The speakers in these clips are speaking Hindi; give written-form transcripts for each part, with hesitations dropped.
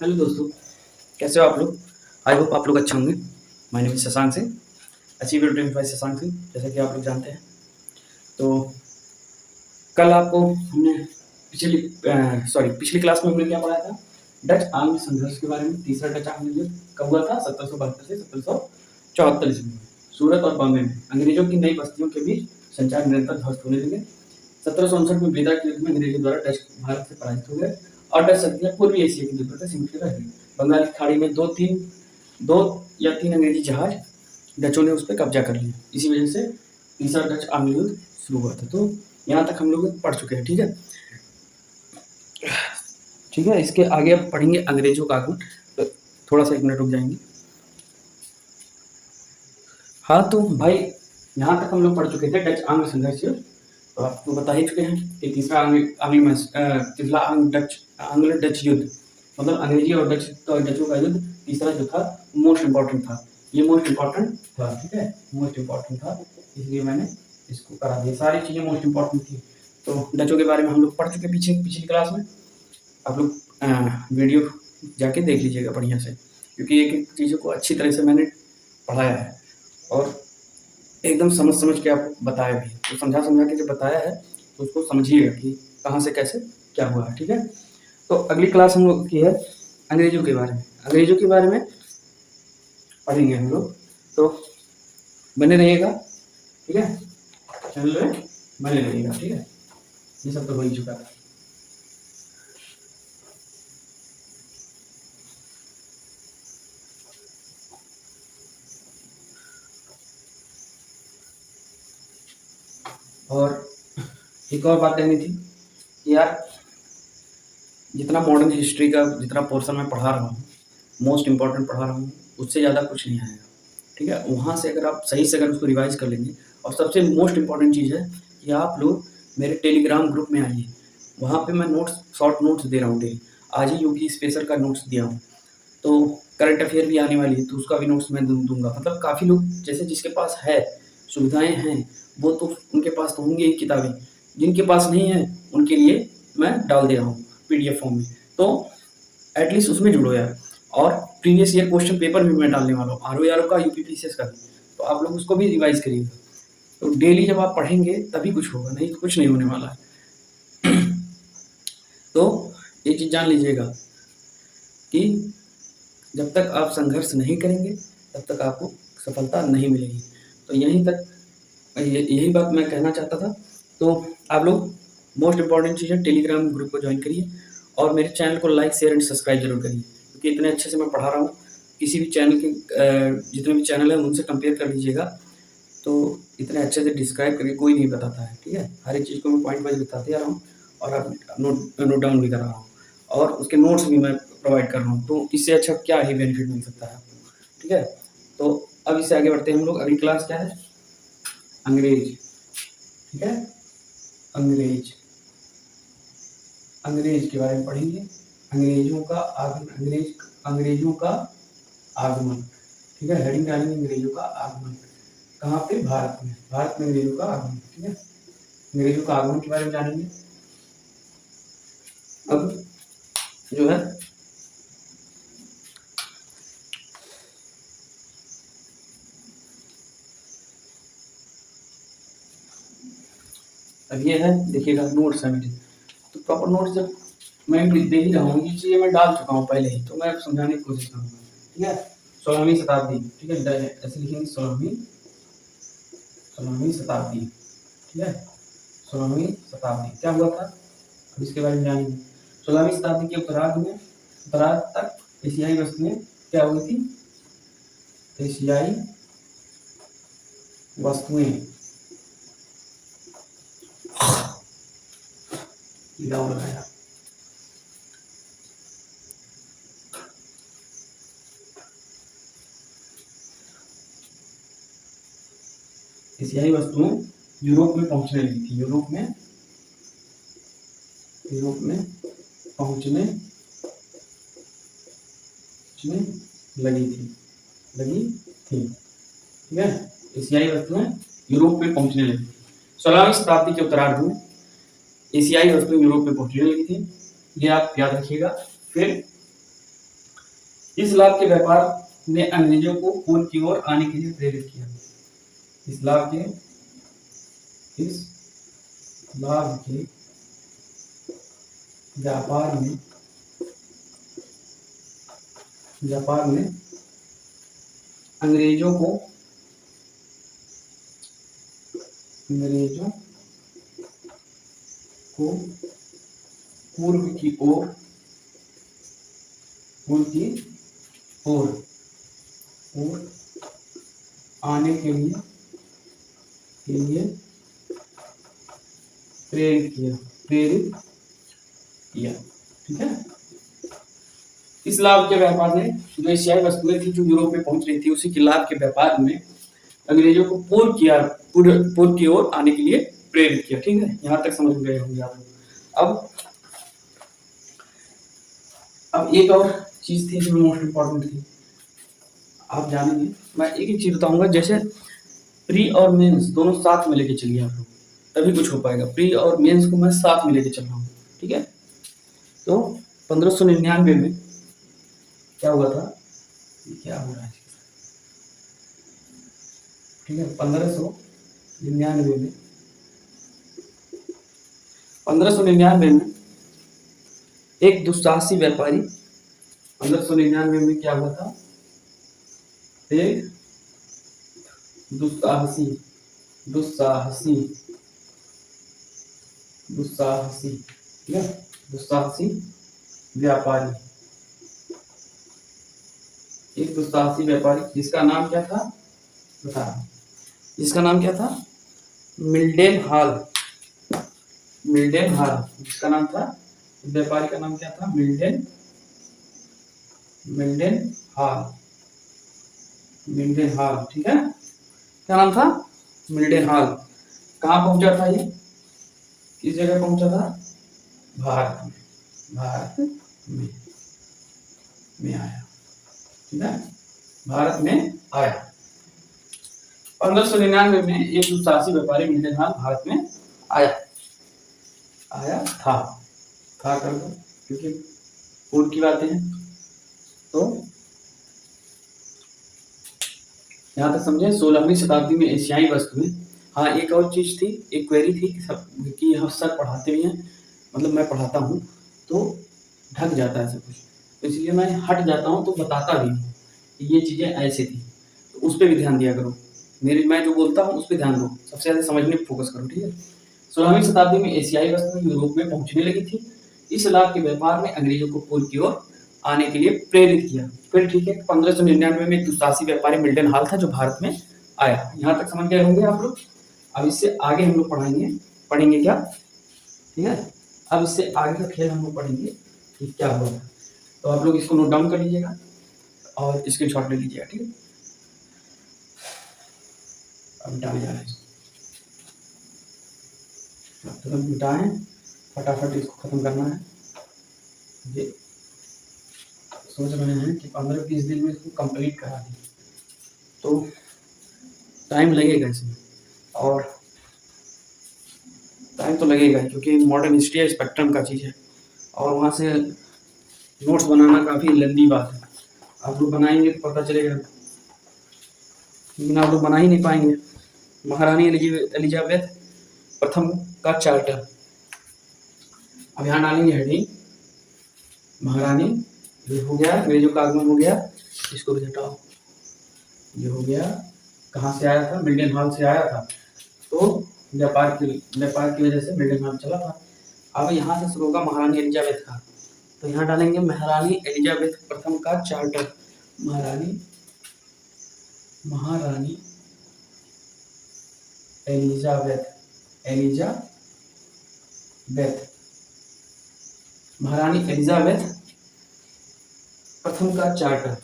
हेलो दोस्तों, कैसे हो आप लोग? आई होप आप लोग अच्छे होंगे। My name is Shashank Singh, Achiever Dream by Shashank Singh, जैसा कि आप लोग जानते हैं। तो कल आपको हमने पिछली क्लास में हमने क्या पढ़ाया था? डच आंग्ल संघर्ष के बारे में। तीसरा डच आंग्ल युद्ध कब हुआ था? 1772 से 1774 ईस्वी में सूरत और बॉम्बे में अंग्रेजों की नई बस्तियों के बीच संचार निरंतर ध्वस्त होने लगे। 1759 में ब्रिदा के युद्ध में अंग्रेजों द्वारा डच भारत से पराजित हो गए और डच शक्तियां पूर्वी एशिया के द्वीपों तक सीमित रह गई। बंगाल की खाड़ी में दो या तीन अंग्रेजी जहाज डचों ने उस पर कब्जा कर लिया। इसी वजह से तीसरा डच आंग्ल युद्ध शुरू हुआ था। तो यहाँ तक हम लोग पढ़ चुके हैं। ठीक है, ठीक है। इसके आगे अब पढ़ेंगे अंग्रेजों का आगमन। तो थोड़ा सा 1 मिनट रुक जाएंगे। हाँ तो भाई, यहाँ तक हम लोग पढ़ चुके थे डच आंग्ल संघर्ष युद्ध। तो आपको बता ही चुके हैं कि तीसरा आंग्ल डच युद्ध, मतलब अंग्रेजी और डचों का युद्ध, तीसरा जो था मोस्ट इम्पोर्टेंट था। ये मोस्ट इम्पोर्टेंट था, ठीक है, मोस्ट इम्पोर्टेंट था, इसलिए मैंने इसको करा दिया। सारी चीजें मोस्ट इम्पोर्टेंट थी। तो डचों के बारे में हम लोग पढ़ चुके पिछली क्लास में। आप लोग वीडियो जाके देख लीजिएगा बढ़िया से, क्योंकि एक एक चीज़ों को अच्छी तरह से मैंने पढ़ाया है और एकदम समझ के आपको बताया भी। तो समझा के जब बताया है तो उसको समझिएगा कि कहाँ से कैसे क्या हुआ है। ठीक है, तो अगली क्लास हम लोग की है अंग्रेजों के बारे में। अंग्रेजों के बारे में पढ़ेंगे हम लोग, तो बने रहिएगा। ठीक है, चैनल में बने रहिएगा। ठीक है, ये सब तो हो ही चुका है। और एक और बात कहनी थी कि यार, जितना मॉडर्न हिस्ट्री का जितना पोर्शन मैं पढ़ा रहा हूँ, मोस्ट इम्पॉर्टेंट पढ़ा रहा हूँ, उससे ज़्यादा कुछ नहीं आएगा। ठीक है, वहाँ से अगर आप सही से अगर उसको रिवाइज कर लेंगे, और सबसे मोस्ट इम्पॉर्टेंट चीज़ है कि आप लोग मेरे टेलीग्राम ग्रुप में आइए। वहाँ पे मैं शॉर्ट नोट्स दे रहा हूँ डेली। आज ही यूपी स्पेशल का नोट्स दिया हूँ, तो करंट अफेयर भी आने वाली है, तो उसका भी नोट्स मैं दूंगा। मतलब काफ़ी लोग जैसे जिसके पास है, सुविधाएं हैं, वो तो उनके पास तो होंगी ही किताबें। जिनके पास नहीं है उनके लिए मैं डाल दे रहा हूँ PDF फॉर्म में। तो एटलीस्ट उसमें जुड़ो यार। और प्रीवियस ईयर क्वेश्चन पेपर भी मैं डालने वाला हूँ, ROAR का, UPPCS का भी। तो आप लोग उसको भी रिवाइज करिएगा। तो डेली जब आप पढ़ेंगे तभी कुछ होगा, नहीं तो कुछ नहीं होने वाला है। तो ये चीज़ जान लीजिएगा कि जब तक आप संघर्ष नहीं करेंगे तब तक आपको सफलता नहीं मिलेगी। तो यही बात मैं कहना चाहता था। तो आप लोग मोस्ट इम्पॉर्टेंट चीज़ है, टेलीग्राम ग्रुप को ज्वाइन करिए और मेरे चैनल को लाइक शेयर एंड सब्सक्राइब जरूर करिए, क्योंकि इतने अच्छे से मैं पढ़ा रहा हूँ। किसी भी चैनल के जितने भी चैनल हैं उनसे कंपेयर कर लीजिएगा, तो इतने अच्छे से डिस्क्राइब करके कोई नहीं बताता है। ठीक है, हर एक चीज़ को मैं पॉइंट वाइज बताते आ रहा हूँ और आप नोट डाउन भी कर रहा हूँ, और उसके नोट्स भी मैं प्रोवाइड कर रहा हूँ। तो इससे अच्छा क्या ही बेनिफिट मिल सकता है आपको। ठीक है, तो अब इससे आगे बढ़ते हैं हम लोग। अगली क्लास क्या है? अंग्रेज। ठीक है, अंग्रेज के बारे में पढ़ेंगे। अंग्रेजों का आगमन। ठीक है, हेडिंग डालेंगे अंग्रेजों का आगमन। कहाँ पे? भारत में अंग्रेजों का आगमन। ठीक है, अंग्रेजों का आगमन के बारे में जानेंगे। अब जो है अब ये है, देखिएगा नोट्स है मेरे। तो प्रॉपर नोट्स जब मैं दे ही रहा हूँ, ये चीज़ें मैं डाल चुका हूँ पहले ही, तो मैं समझाने की कोशिश करूँगा। ठीक है, 16वीं शताब्दी। ठीक है, ऐसे लिखेंगे 16वीं शताब्दी। ठीक है, 16वीं शताब्दी क्या हुआ था, अब इसके बारे में जानेंगे। 16वीं शताब्दी के उत्तरार्ध तक एशियाई वस्तुएं क्या हुई थी? एशियाई वस्तुएं लगाया। एशियाई वस्तुएं यूरोप में पहुंचने लगी थी। यूरोप में पहुंचने लगी थी। ठीक है, एशियाई वस्तुएं यूरोप में पहुंचने लगी थी। 16वीं शताब्दी के उत्तरार्ध में एशियाई वस्तुएं यूरोप में पहुंचने लगी थी, ये आप याद रखिएगा। फिर इस लाभ के व्यापार ने अंग्रेजों को पूर्व की ओर आने के लिए प्रेरित किया। इस लाभ के व्यापार में अंग्रेजों को पूर्व की ओर आने के लिए प्रेरित किया। ठीक है। इस लाभ के व्यापार ने जो एशियाई वस्तुएं थी जो यूरोप में पहुंच रही थी, उसी के लाभ के व्यापार में अंग्रेजों को पूर्व की ओर आने के लिए प्रेरित किया। ठीक है, यहाँ तक समझ गए होंगे आप लोग। अब एक और चीज थी जो मोस्ट इम्पोर्टेंट थी, आप जानेंगे। मैं एक चीज बताऊंगा, जैसे प्री और मेंस दोनों साथ में लेके चलिए आप लोग, तभी कुछ हो पाएगा। प्री और मेंस को मैं साथ में लेके चल रहा हूँ। ठीक है। तो 1599 में क्या हुआ था, क्या हो रहा है, ठीक है। 1599 में एक दुस्साहसी व्यापारी, 1599 में क्या हुआ था, एक दुस्साहसी ठीक है, दुस्साहसी व्यापारी, एक दुस्साहसी व्यापारी जिसका नाम क्या था, बता, जिसका नाम क्या था, मिल्डेन हॉल। जिसका नाम था, व्यापारी का नाम क्या था, मिल्डेन हॉल। ठीक है, क्या नाम था, मिल्डेन हॉल। कहाँ पहुंचा था ये, किस जगह पहुंचा था, भारत में आया। ठीक है, भारत में आया। 1599 में एक दुस्साहसी व्यापारी मिल्डेन हॉल भारत में आया था कर दो, क्योंकि पूर्व की बातें हैं। तो यहाँ तक समझे। 16वीं शताब्दी में एशियाई वस्तुएं। हाँ, एक और चीज थी, एक क्वेरी थी कि हम सर पढ़ाते भी हैं, मतलब मैं पढ़ाता हूँ तो ढक जाता है सब कुछ, तो इसलिए मैं हट जाता हूँ तो बताता भी हूँ ये चीजें ऐसे थी, तो उस पर भी ध्यान दिया करो। मैं जो बोलता हूँ उस पर ध्यान दो, सबसे ज्यादा समझने पर फोकस करो। ठीक है। 16वीं शताब्दी में एशियाई वस्तुएं यूरोप में पहुंचने लगी थी। इस लाभ के व्यापार ने अंग्रेजों को पूर्व की ओर आने के लिए प्रेरित किया। फिर ठीक है, 1599 में एक दुस्साहसी व्यापारी मिल्टन हॉल था जो भारत में आया। यहाँ तक समझ गए होंगे आप लोग। अब इससे आगे हम लोग पढ़ेंगे क्या, ठीक है। अब इससे आगे का खेल हम लोग पढ़ेंगे कि क्या हुआ था। तो आप लोग इसको नोट डाउन कर लीजिएगा और स्क्रीनशॉट ले लीजिएगा। ठीक है, अब मिटाने जा रहे हैं, तुरंत मिटाएं, फटाफट इसको खत्म करना है। ये सोच रहे हैं कि 15-20 दिन में इसको कंप्लीट करा दें, तो टाइम लगेगा इसमें, और टाइम तो लगेगा क्योंकि मॉडर्न हिस्ट्री स्पेक्ट्रम का चीज़ है, और वहाँ से नोट्स बनाना काफ़ी लंबी बात है। आप लोग बनाएंगे तो पता चलेगा, लेकिन आप लोग बना ही नहीं पाएंगे। महारानी एलिजाबेथ प्रथम का चार्टर, अब यहाँ डालेंगे हेडिंग महारानी। ये हो गया, अंग्रेजों का आगमन हो गया, इसको भी हटाओ। ये हो गया, कहाँ से आया था, मिल्टन हॉल से आया था, तो व्यापार की वजह से मिल्टन हॉल चला था। अब यहाँ से शुरू होगा महारानी एलिजाबेथ का, तो यहाँ डालेंगे महारानी एलिजाबेथ प्रथम का चार्टर। महारानी एलिजाबेथ महारानी एलिजाबेथ प्रथम का चार्टर,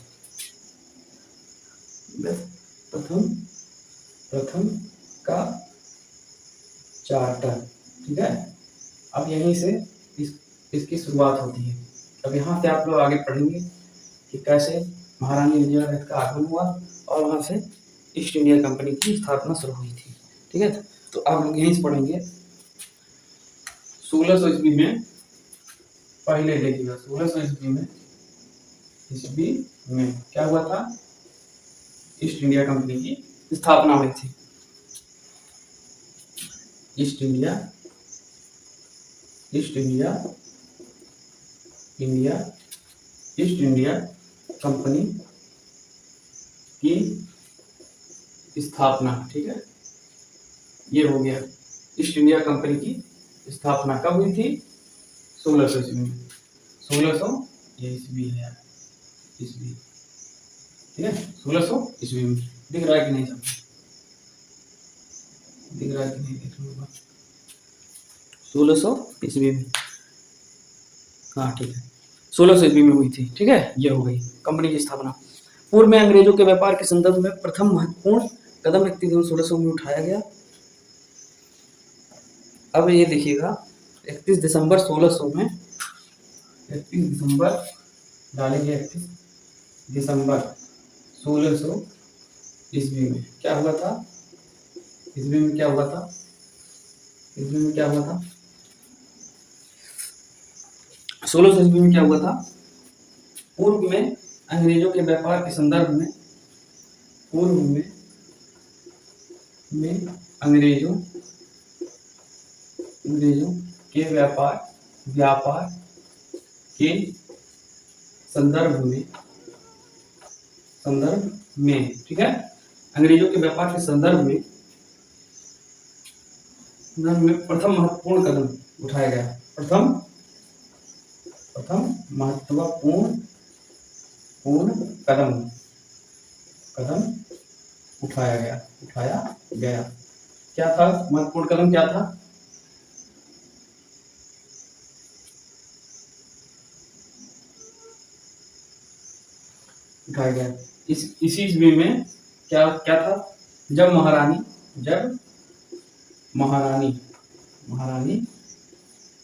प्रथम का चार्टर। ठीक है, अब यहीं से इसकी शुरुआत होती है। अब यहाँ से आप लोग आगे पढ़ेंगे कि कैसे महारानी एलिजाबेथ का आगमन हुआ और वहाँ से ईस्ट इंडिया कंपनी की स्थापना शुरू हुई थी। ठीक है, तो आप लोग यहीं से पढ़ेंगे। 1600 ईस्वी में, पहले देखिएगा, 1600 ईस्वी में ईस्वी में क्या हुआ था? ईस्ट इंडिया कंपनी की स्थापना हुई थी। East India east India company की स्थापना, ठीक है, ये हो गया। ईस्ट इंडिया कंपनी की स्थापना कब हुई थी? 1600 ईस्वी में। 1600 ये ईस्वी है, ईस्वी, ठीक है, 1600 ईस्वी में। दिख रहा है कि नहीं सब? दिख रहा है कि नहीं? देख लो 1600 ईस्वी में, हाँ ठीक है, 1600 ईस्वी में हुई थी, ठीक है, ये हो गई कंपनी की स्थापना। पूर्व में अंग्रेजों के व्यापार के संदर्भ में प्रथम महत्वपूर्ण कदम 31 दिसंबर 1600 में उठाया गया। अब ये देखिएगा, 31 दिसंबर 1600 में, 31 दिसंबर डालेंगे, 31 दिसंबर 1600 ईस्वी में क्या हुआ था? ईस्वी में क्या हुआ था? ईस्वी में क्या हुआ था? 1600 ईस्वी में क्या हुआ था? पूर्व में अंग्रेजों के व्यापार के संदर्भ में, पूर्व में अंग्रेजों के व्यापार के संदर्भ में, ठीक है, अंग्रेजों के व्यापार के संदर्भ में प्रथम महत्वपूर्ण कदम उठाया गया। प्रथम महत्वपूर्ण कदम उठाया गया। क्या था महत्वपूर्ण कदम? क्या था? उठाया गया इसी ईस्वी में क्या था? जब महारानी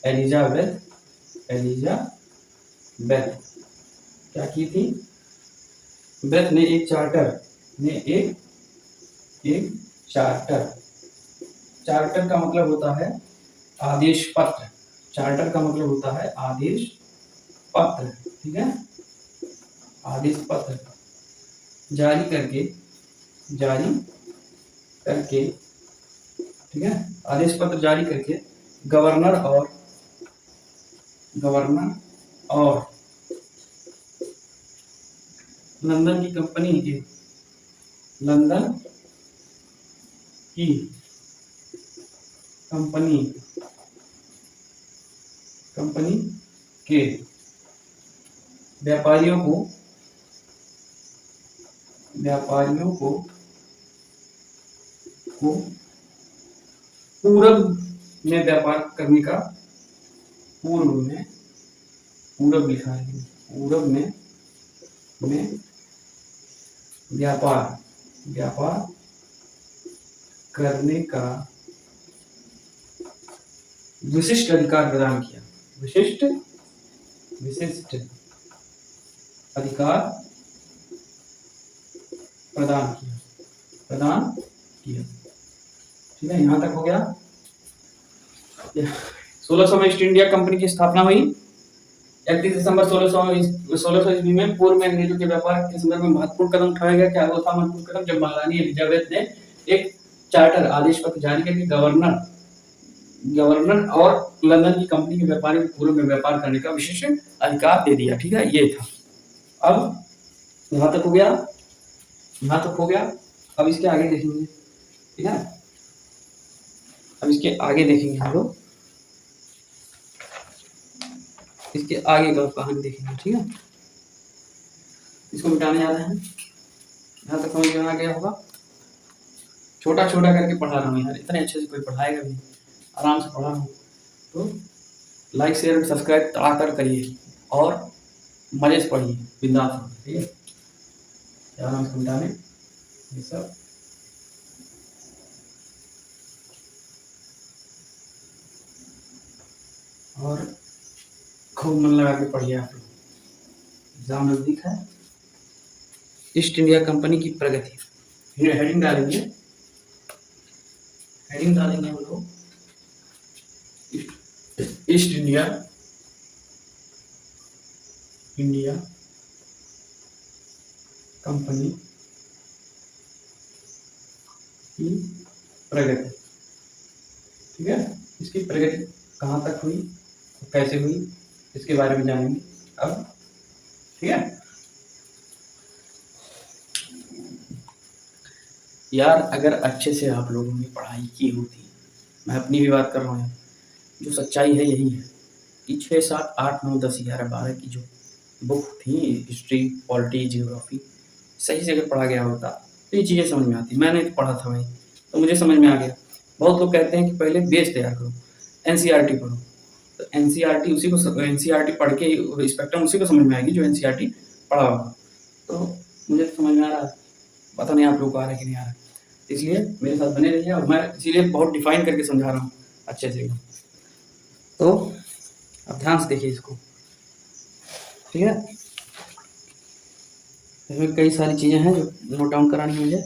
एलिजाबेथ क्या की थी? बेथ ने एक चार्टर का मतलब होता है आदेश पत्र। चार्टर का मतलब होता है आदेश पत्र, ठीक है, आदेश पत्र जारी करके, ठीक है, आदेश पत्र जारी करके गवर्नर और लंदन की कंपनी के व्यापारियों को पूरब में व्यापार करने का, पूरब लिखा है, पूरब में व्यापार करने का विशिष्ट अधिकार प्रदान किया। विशिष्ट अधिकार प्रदान किया, ठीक है, यहां तक हो गया। 1600 में ईस्ट इंडिया कंपनी की स्थापना हुई। 31 दिसंबर 1600 ईस्वी में पूर्व में अंग्रेजों के व्यापार के संदर्भ में महत्वपूर्ण कदम उठाया गया। क्या हुआ था महत्वपूर्ण कदम? जब महारानी एलिजाबेथ ने एक चार्टर आदेश पत्र जारी करके गवर्नर और लंदन की कंपनी के व्यापारियों को पूर्व में व्यापार करने का विशेष अधिकार दे दिया, ठीक है, ये था। अब यहां तक हो गया। अब इसके आगे देखेंगे, ठीक है, अब इसके आगे देखेंगे हम लोग, इसके आगे का कहानी देखेंगे, ठीक है। इसको मिटाने जा रहे हैं, यहाँ तक समझ में आ गया होगा। छोटा करके पढ़ा रहा हूँ यार, इतने अच्छे से कोई पढ़ाएगा भी, आराम से पढ़ा रहा हूँ। तो लाइक शेयर सब्सक्राइब आकर करिए और मजे से पढ़िए, बिंदास, ठीक है। जा रहा हूँ इसको मिटाने, ये सब और खूब मन लगा के पढ़िए आप लोग, एग्जाम नजदीक है। ईस्ट इंडिया कंपनी की प्रगति, हेडिंग डालेंगे हम लोग, ईस्ट इंडिया कंपनी की प्रगति, ठीक है। इसकी प्रगति कहाँ तक हुई, कैसे हुई, इसके बारे में जानेंगे अब, ठीक है। यार अगर अच्छे से आप लोगों ने पढ़ाई की होती, मैं अपनी भी बात कर रहा हूँ, जो सच्चाई है यही है कि 6, 7, 8, 9, 10, 11, 12 की जो बुक थी हिस्ट्री, पॉलिटी, जियोग्राफी, सही से अगर पढ़ा गया होता तो ये चीज़ें समझ में आती। मैंने तो पढ़ा था भाई, तो मुझे समझ में आ गया। बहुत लोग कहते हैं कि पहले बेस तैयार करो, एनसीईआरटी पढ़ो, तो एनसीईआरटी उसी को, एनसीईआरटी पढ़ के स्पेक्ट्रम उसी को समझ में आएगी जो एनसीईआरटी पढ़ा होगा। तो मुझे तो समझ में आ रहा है, पता नहीं आप लोग को आ रहा है कि नहीं आ रहा है। इसलिए मेरे साथ बने रहिए, और मैं इसीलिए बहुत डिफाइन करके समझा रहा हूँ अच्छे से। तो अब ध्यान से देखिए इसको, ठीक है। इसमें कई सारी चीज़ें हैं जो नोट डाउन करानी है मुझे।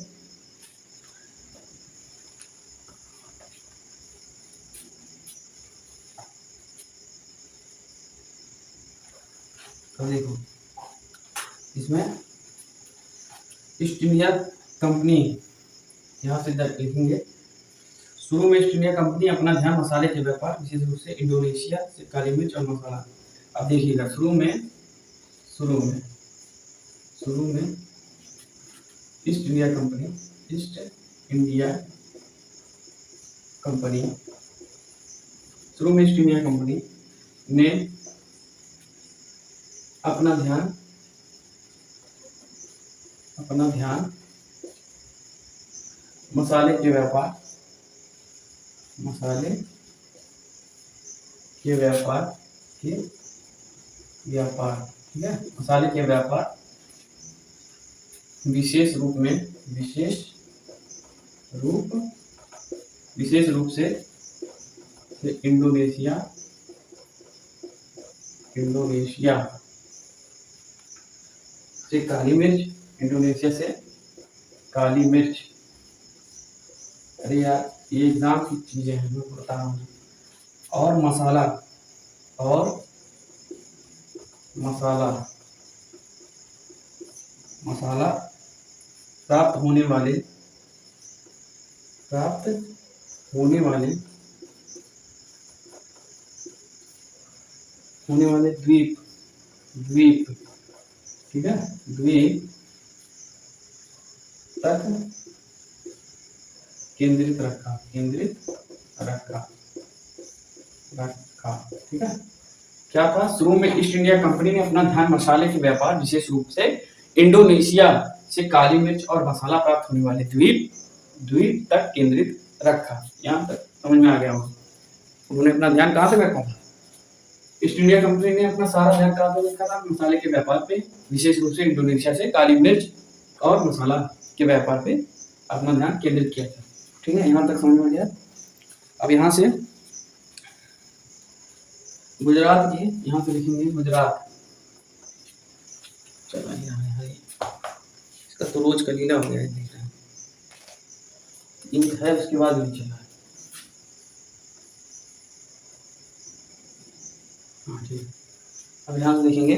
तो देखो इसमें ईस्ट इंडिया कंपनी, यहाँ से लिखेंगे शुरू में ईस्ट इंडिया कंपनी अपना ध्यान मसाले के व्यापार, विशेष रूप से इंडोनेशिया से काली मिर्च और मसाला। अब देखिएगा शुरू में ईस्ट इंडिया कंपनी शुरू में ईस्ट इंडिया कंपनी ने अपना ध्यान मसाले के व्यापार, ठीक है। मसाले के व्यापार विशेष रूप से इंडोनेशिया से काली मिर्च, अरे यार ये एग्जाम की चीजें हैं, मैं बता रहा हूँ। और मसाला प्राप्त होने वाले द्वीप, ठीक है, द्वीप तक केंद्रित रखा, ठीक है। क्या था, शुरू में ईस्ट इंडिया कंपनी ने अपना ध्यान मसाले के व्यापार, विशेष रूप से इंडोनेशिया से काली मिर्च और मसाला प्राप्त होने वाले द्वीप तक केंद्रित रखा। यहाँ तक समझ में आ गया होगा। उन्होंने अपना ध्यान कहाँ तक रखा था, ईस्ट इंडिया कंपनी ने अपना सारा ध्यान कहाँ तक रखा था, मसाले के व्यापार पे, विशेष रूप से इंडोनेशिया से काली मिर्च और मसाला के व्यापार पे अपना ध्यान केंद्रित किया था, ठीक है। यहाँ तक समझ में गया। अब यहाँ से गुजरात की, यहाँ पे लिखेंगे गुजरात, चलो इसका तो रोज का लीला हो गया है, देख रहे हैं इंक है उसके बाद नहीं चला है। हाँ ठीक। अब यहाँ से देखेंगे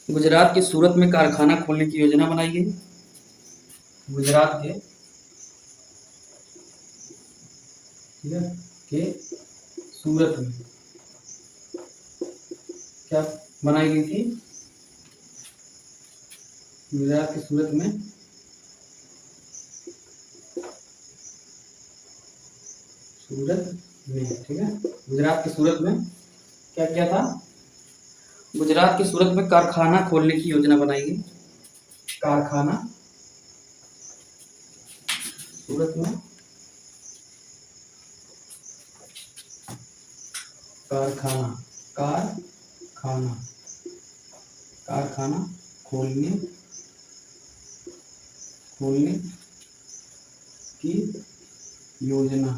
गुजरात के सूरत में कारखाना खोलने की योजना बनाई गई। गुजरात के, ठीक है, के सूरत में क्या बनाई गई थी, गुजरात के सूरत में ठीक है, गुजरात के सूरत में क्या किया था, गुजरात के सूरत में कारखाना खोलने की योजना बनाई गई। कारखाना सूरत में कारखाना खोलने की योजना,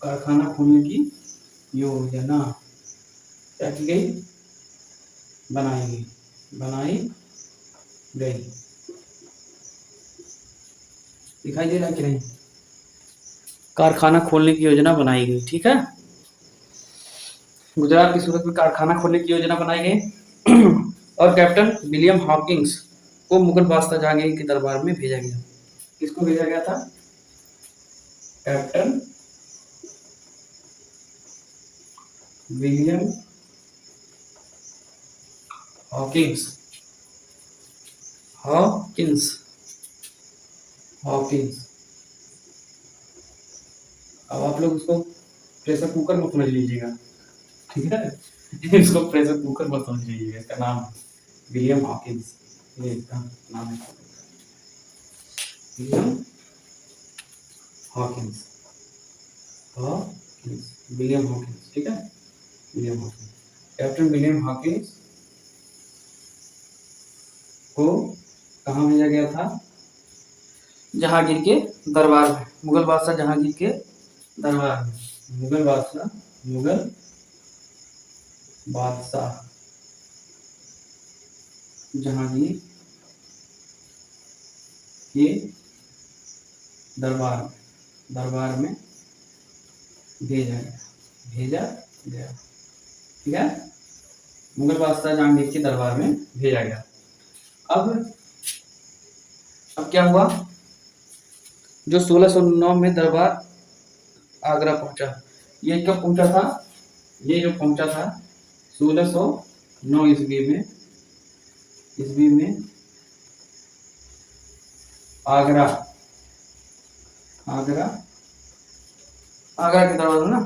कारखाना खोलने की योजना क्या की गई, बनाई गई। दिखाई दे रहा है कि नहीं, कारखाना खोलने की योजना बनाई गई, ठीक है। गुजरात की सूरत में कारखाना खोलने की योजना बनाई गई। और कैप्टन विलियम हॉकिंस को मुगल बादशाह जहांगीर के दरबार में भेजा गया। किसको भेजा गया था? Captain William Hawkins Hawkins Hawkins अब आप लोग उसको प्रेशर कुकर मत समझ लीजिएगा, ठीक है? इसको प्रेशर कुकर मत समझ लीजिएगा। इसका नाम विलियम हॉकिंस, ये इसका नाम है, William Hawkins Hawkins William Hawkins, ठीक है? William Hawkins, captain William Hawkins को कहाँ भेजा गया था? जहांगीर के दरबार में, मुगल बादशाह जहांगीर के दरबार में। मुगल बादशाह जहांगीर के दरबार में भेजा गया, ठीक है? मुगल बादशाह जहांगीर के दरबार में भेजा गया। अब क्या हुआ? जो 1609 में दरबार आगरा पहुंचा, ये कब पहुंचा था? ये जो पहुंचा था 1609 ईस्वी में आगरा के दरबार में ना,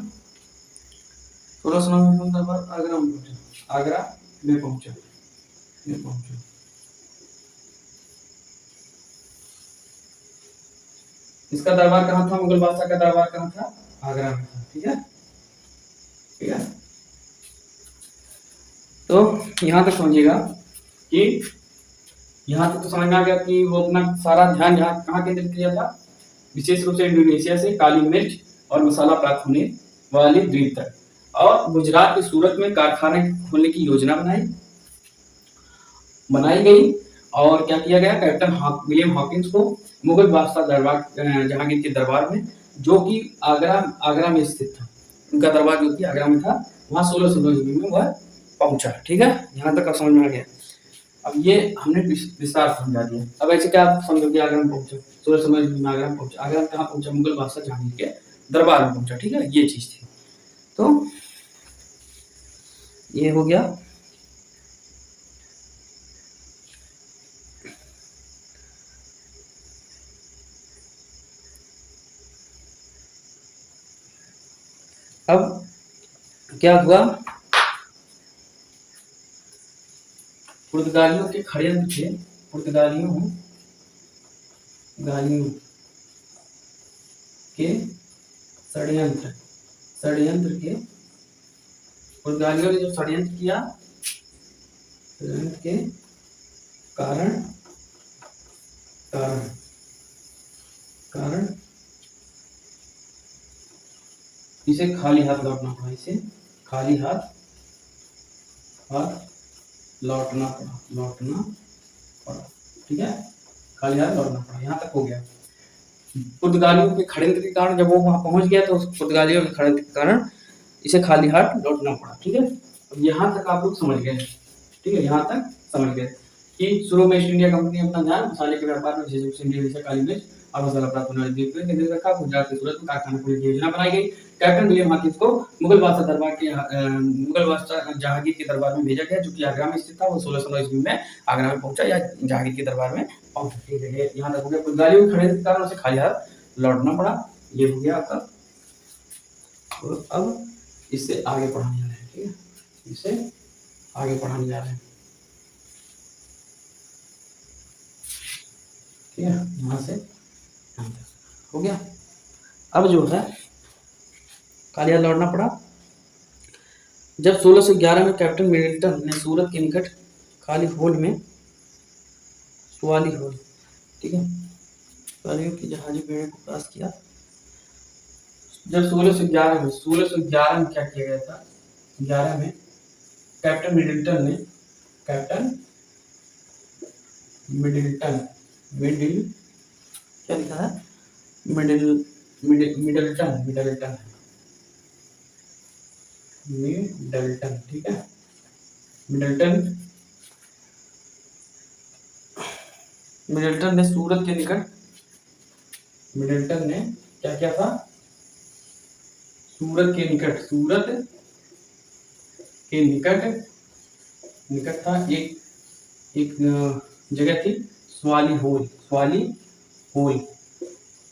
1609 में दरबार आगरा में पहुंचा। इसका दरबार कहाँ था? मुगल बादशाह का दरबार कहाँ था? आगरा में था, ठीक है? तो यहाँ तक समझिएगा कि यहाँ तक तो समझ में आ गया कि वो अपना सारा ध्यान यहाँ कहाँ केंद्रित किया था? विशेष रूप से इंडोनेशिया से काली मिर्च और मसाला प्राप्त होने वाली द्वीप तक, और गुजरात के सूरत में कारखाने खोलने की योजना बनाई गई। और क्या किया गया? कैप्टन विलियम हॉकिंस को मुगल बादशाह जहांगीर के दरबार में, जो कि आगरा में स्थित था, उनका दरबार जो कि आगरा में था, वहां 1609 ईस्वी में वह पहुंचा, ठीक है? यहाँ तक समझ में आ गया। अब ये हमने विस्तार समझा दिया। अब ऐसे क्या आप समझोगे? आगरा में पहुंचा, 1609 ईस्वी में आगरा में पहुंचा। आगरा में कहाँ पहुंचा? मुगल बादशाह जहांगीर के दरबार में पहुंचा, ठीक है? ये चीज थी। तो ये हो गया। अब क्या हुआ? पुर्तगालियों के षड्यंत्र थे, पुर्तगालियों के षड्यंत्र के पुर्तगालियों ने जो षड्यंत्र किया, षड्यंत्र के कारण इसे खाली हाथ लौटना पड़ा, लौटना पड़ा, ठीक है? खाली हाथ लौटना पड़ा। यहाँ तक हो गया। पुर्तगालियों के षड्यंत्र के कारण जब वो वहां पहुंच गया तो पुर्तगालियों के षड्यंत्र के कारण इसे खाली हाथ लौटना पड़ा, ठीक है? अब यहाँ तक आप लोग समझ गए, ठीक है? यहाँ तक समझ गए कि शुरू में ईस्ट इंडिया कंपनी अपना ध्यान मसाले के व्यापार में, विशेष रूप से इंडोनेशिया, काली मिर्च और मसाला प्राप्त होने वाली द्वीप पर केंद्रित रखा। गुजरात के सूरत में कारखाना खोलने की योजना बनाई गई। कैप्टन विलियम हॉकिंस को मुगल बादशाह जहांगीर के दरबार में भेजा गया, जो कि आगरा में स्थित था। वो 1609 ईस्वी में आगरा में पहुंचा या जहांगीर के दरबार में पहुंचा, ठीक है? यहाँ तक हो गया। पुर्तगालियों के षड्यंत्र के कारण उसे खाली हाथ लौटना पड़ा, ये हो गया आपका। और अब इससे आगे पढ़ाने जा रहे हैं, ठीक है? इससे आगे पढ़ाने जा रहे हैं, ठीक है? यहाँ से हो गया। अब जो है खाली हाथ लौटना पड़ा। जब 1611 में कैप्टन मिडल्टन ने सूरत के निकट खाली होल में ठीक है, सवालियों की जहाजी बेड़े को क्रॉस किया। जब 1611 में क्या किया गया था? 11 में कैप्टन मिडल्टन क्या लिखा है? मिडल्टन, ठीक है? मिडल्टन मिडिल्टन ने सूरत के निकट, मिडिल्टन ने क्या किया था, सूरत के निकट, सूरत के निकट, निकट था एक जगह थी स्वाली होल, स्वाली होल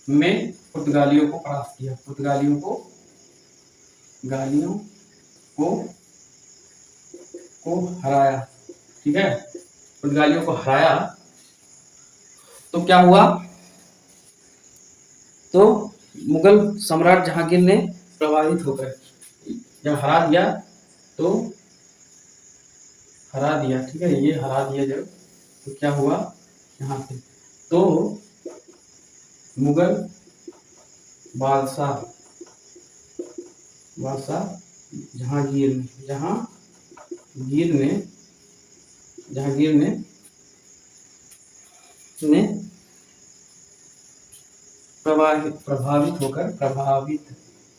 में पुर्तगालियों को परास्त किया, पुर्तगालियों को, गालियों को हराया। ठीक है, पुर्तगालियों को हराया तो क्या हुआ, तो मुगल सम्राट जहांगीर ने प्रभावित होकर, जब हरा दिया तो हरा दिया, ठीक है, ये हरा दिया जब, तो क्या हुआ यहाँ पे, तो मुगल बादशाह जहांगीर ने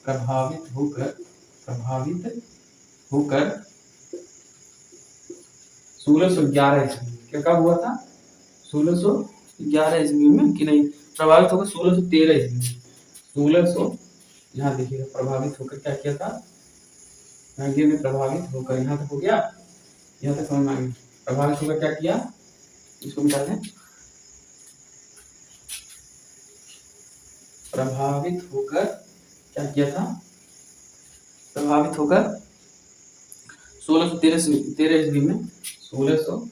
प्रभावित होकर 1611 ईस्वी, क्या हुआ था, 1611 ईस्वी में, कि नहीं, प्रभावित होकर 1613 ईस्वी में, 1600, यहाँ देखिएगा, प्रभावित होकर क्या किया था, जहांगीर ने प्रभावित होकर, यहाँ तक हो गया, यहाँ तक समझ में आ गया, प्रभावित होकर क्या किया, इसको मिटा दें, प्रभावित होकर क्या किया था, प्रभावित होकर 1613 ईस्वी में, 1600,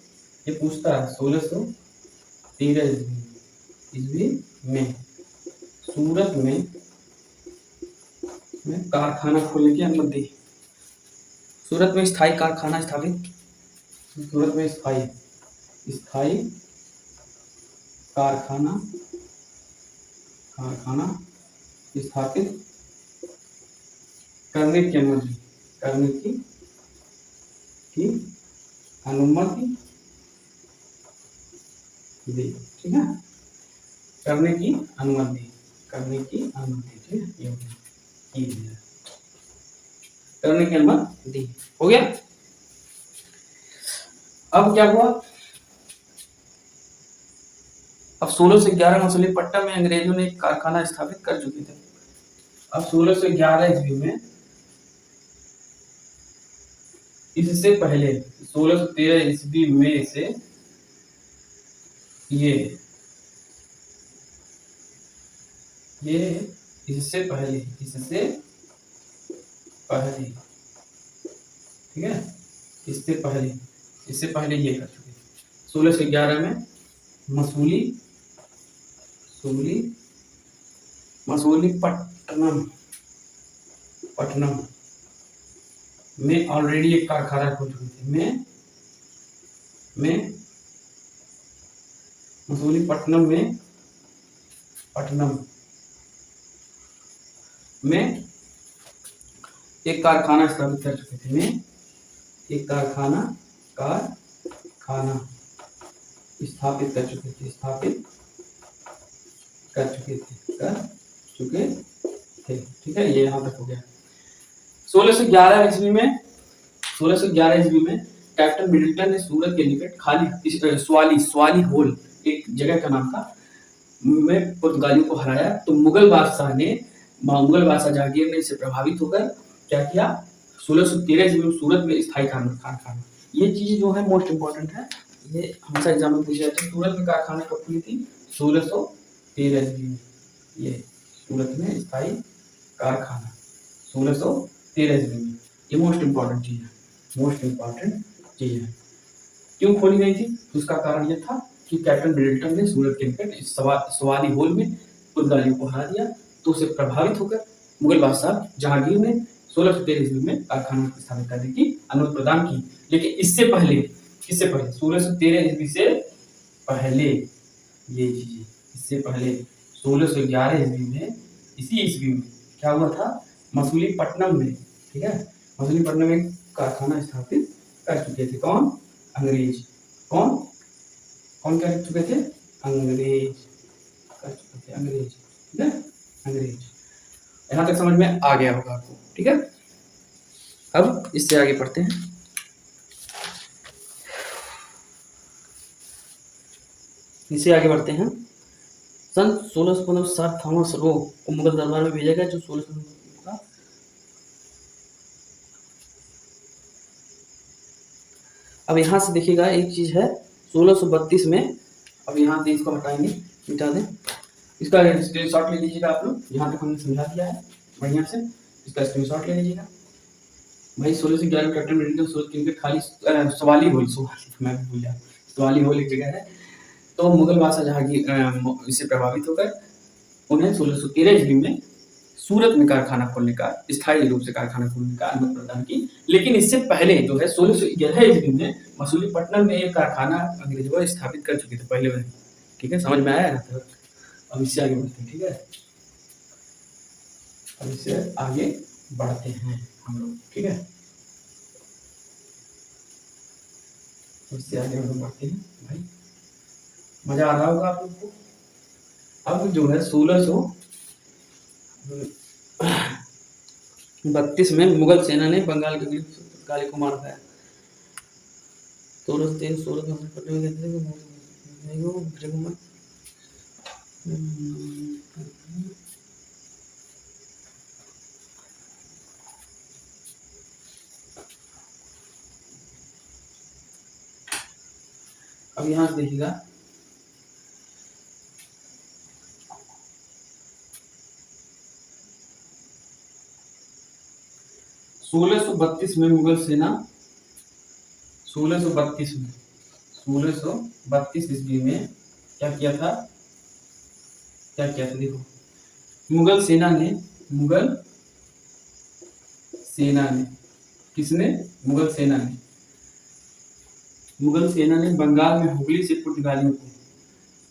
ये पूछता है, 1613 ईस्वी में सूरत में कारखाना खोलने की अनुमति दी, सूरत में स्थायी कारखाना स्थापित, सूरत में स्थायी कारखाना स्थापित करने की अनुमति, दी, ठीक है, करने की अनुमति, ठीक है, ये करने की अनुमति दी, हो गया। अब क्या हुआ, अब 1611 मछलीपट्टनम में अंग्रेजों ने एक कारखाना स्थापित कर चुके थे। अब 1611 ईस्वी में, इससे पहले 1613 ईस्वी में से ये इससे पहले, ठीक है, इससे पहले ये कर चुके। 1611 में मसूलीपट्टनम में ऑलरेडी एक कारखाना खोल चुके थे, मसूलीपट्टनम में एक कारखाना स्थापित कर चुके थे, एक कारखाना स्थापित कर चुके थे, ठीक है, ये यहाँ तक हो गया। 1611 ईस्वी में कैप्टन मिडिल्टन ने सूरत के निकट खाली स्वाली होल, एक जगह का नाम था, में पुर्तगालियों को हराया, तो मुगल बादशाह जहांगीर ने इससे प्रभावित होकर क्या किया, 1613 ईस्वी में सूरत में स्थायी कारखाना, ये चीज जो है मोस्ट इंपॉर्टेंट है, ये हमेशा एग्जाम में पूछा जाता है। सूरत में कारखाना कब खुली थी, 1613 ईस्वी में, ये सूरत में स्थायी कारखाना 1613 ईस्वी में, ये मोस्ट इंपॉर्टेंट चीज है। क्यों खोली गई थी, तो उसका कारण ये था कि कैप्टन मिडिल्टन ने सूरत के निकट स्वाली होल में पुर्तगालियों को हरा दिया, तो उससे प्रभावित होकर मुगल बादशाह जहांगीर ने 1613 ईस्वी में कारखाना स्थापित करने की अनुमति प्रदान की। लेकिन इससे पहले 1613 ईस्वी से पहले, ये चीजें इससे पहले 1611 ईस्वी में, इसी ईस्वी में क्या हुआ था, मसूलीपट्टनम में, ठीक है, मसूलीपट्टनम में कारखाना स्थापित कर चुके थे, कौन, अंग्रेज, कौन कर चुके थे, अंग्रेज कर चुके थे, अंग्रेज, ठीक है, अंग्रेज। यहाँ तक समझ में आ गया होगा आपको, ठीक है। अब इससे आगे पढ़ते हैं। इससे आगे बढ़ते हैं। सन 1615 सर थॉमस रो को मुगल दरबार में भेजा गया, जो 16 का। अब यहाँ से देखिएगा एक चीज है 1632 में। अब यहाँ से इसको हटाएंगे, मिटा दें। इसका स्क्रीनशॉट ले लीजिएगा आप लोग, यहाँ तक हमने समझा दिया है बढ़िया से। इसका स्क्रीनशॉट ले लीजिएगा भाई। 16 से 11 कैप्टन ब्रिटेन सूरत क्रिकेट खाली सवाली होल, मैं भी भूल जाऊँ, सवाली होल एक जगह है। तो मुगल बादशाह जहांगीर इससे प्रभावित होकर उन्हें 1613 ईस्वी में सूरत में कारखाना खोलने का, स्थायी रूप से कारखाना खोलने का अनुमति प्रदान की। लेकिन इससे पहले जो है 1611 ईस्वी में मसूलीपट्टनम में एक कारखाना अंग्रेजों स्थापित कर चुके थे पहले में। ठीक है, समझ में आया ना? तो अब इससे आगे बढ़ते हैं। ठीक है, अब इससे आगे बढ़ते हैं हम लोग। ठीक है, इससे आगे हम लोग बढ़ते हैं भाई। मजा आ रहा होगा आप लोग को। अब जो है 1632 में मुगल सेना ने बंगाल के काली को मार दिया। अब यहाँ से देखिएगा, सोलह सौ बत्तीस में मुगल सेना 1632 ईस्वी में क्या किया था देखो। मुगल सेना ने किसने? मुगल सेना ने बंगाल में हुगली से पुर्तगालियों को,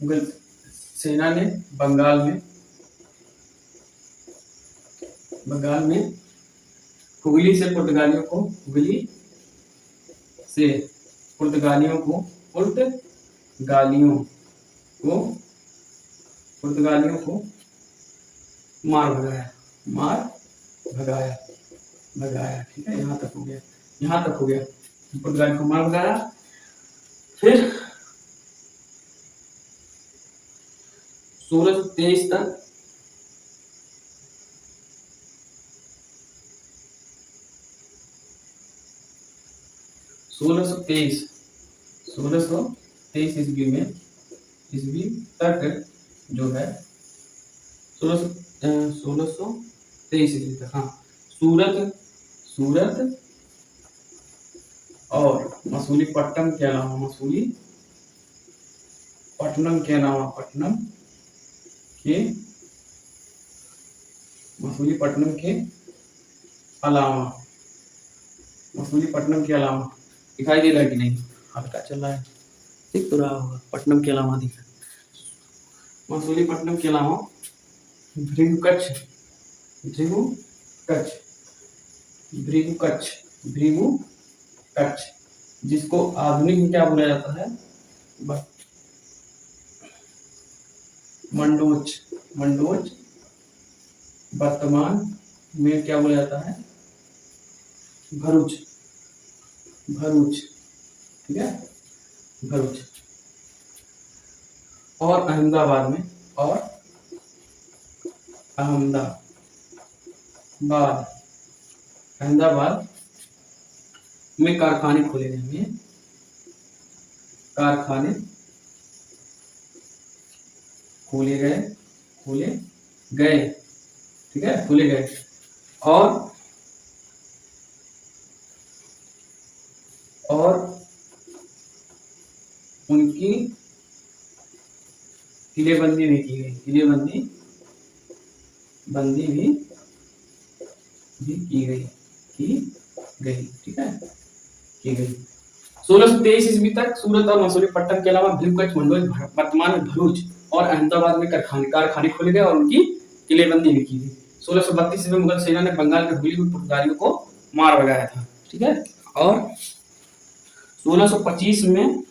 मुगल सेना ने बंगाल में हुगली से पुर्तगालियों को मार भगाया। ठीक है, यहाँ तक हो गया। पुर्तगालियों को मार भगाया। फिर 1623 तक सोलह सौ तेईस ईस्वी तक जो है 1623 ईस्वी तक, हाँ, सूरत और मसूलीपट्टनम के अलावा मसूलीपट्टनम के अलावा दिखाई दे रहा है कि नहीं? हल्का चल रहा है, दिख तो रहा होगा। पट्टनम के अलावा दिखा, मसूलीपट्टनम के अलावा भृगु कच्छ, जिसको आधुनिक में क्या बोला जाता है? मंडोच। वर्तमान में क्या बोला जाता है? भरूच। ठीक है, भरूच। और अहमदाबाद में कारखाने खोले गए। ठीक है, खोले गए। और उनकी किलेबंदी भी की गई। ठीक है, की गई। 1623 ईस्वी तक सूरत और मसूलीपट्टनम के अलावा भीमगढ़, मंडोज, वर्तमान में भरूच और अहमदाबाद में कारखाने खोले गए और उनकी किलेबंदी भी की गई। 1632 में मुगल सेना ने बंगाल के हुगली में पुर्तगालियों को मार भगाया था। ठीक है, और 1625 में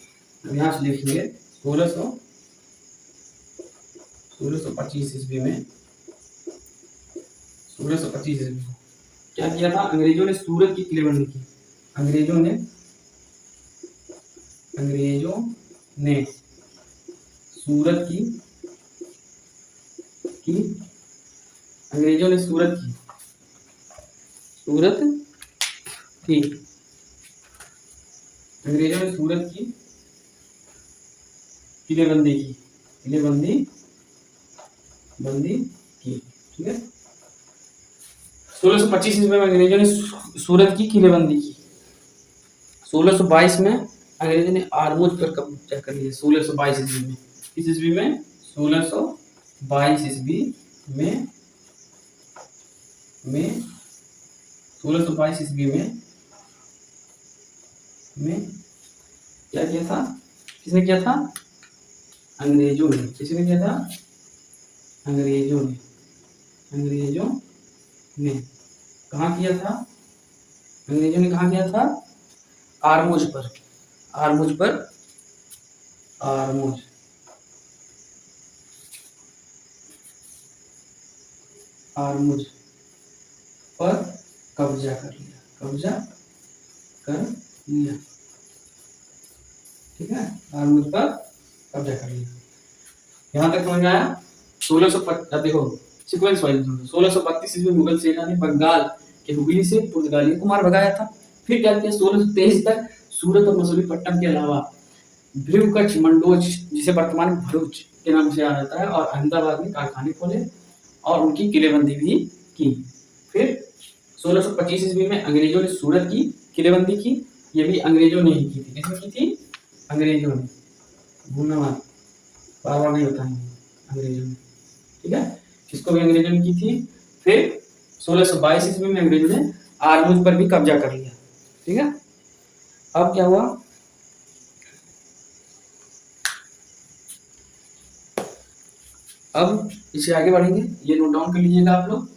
यहाँ से लिखिए 1625 ईस्वी में क्या किया था? अंग्रेजों ने सूरत की किलेबंदी की। अंग्रेजों ने सूरत की अंग्रेजों ने सूरत की अंग्रेजों ने सूरत की किलेबंदी की, ठीक है। 1625 ईस्वी में अंग्रेजों ने सूरत की किलेबंदी की। 1622 में अंग्रेजों ने आरमूज पर कब्जा कर लिया। 1622 ईस्वी में, किस ईस्वी में? 1622 ईस्वी में 1622 ईस्वी में क्या किया था? किसने किया था? अंग्रेजों ने। किसने किया था? अंग्रेजों ने कहाँ किया था? अंग्रेजों ने कहाँ किया था? आरमूज पर कब्जा कर लिया, ठीक है। आरमूज पर कब्जा कर लिया। यहाँ तक समझ में आया? 1625 देखो सीक्वेंस वाइज। 1632 ईस्वी में मुगल सेना ने बंगाल के हुगली से पुर्तगालियों को मार भगाया था। फिर क्या किया? 1623 तक सूरत और मसूलीपट्टनम के अलावा भृगुकच्छ, मंडोज, जिसे वर्तमान भरूच के नाम से जाना जाता है, और अहमदाबाद में कारखाने खोले और उनकी किलेबंदी भी की। फिर 1625 ईस्वी में अंग्रेजों ने सूरत की किलेबंदी की। ये भी अंग्रेजों ने ही की थी। किसने की थी? अंग्रेजों ने। भूलना मत, बार बार नहीं बताएंगे, अंग्रेजों ने, ठीक है। इसको भी अंग्रेजों ने की थी। फिर 1622 ईस्वी में अंग्रेजों ने आरमूज पर भी कब्जा कर लिया, ठीक है। अब क्या हुआ? अब इसे आगे बढ़ेंगे। ये नोट डाउन कर लीजिएगा आप लोग,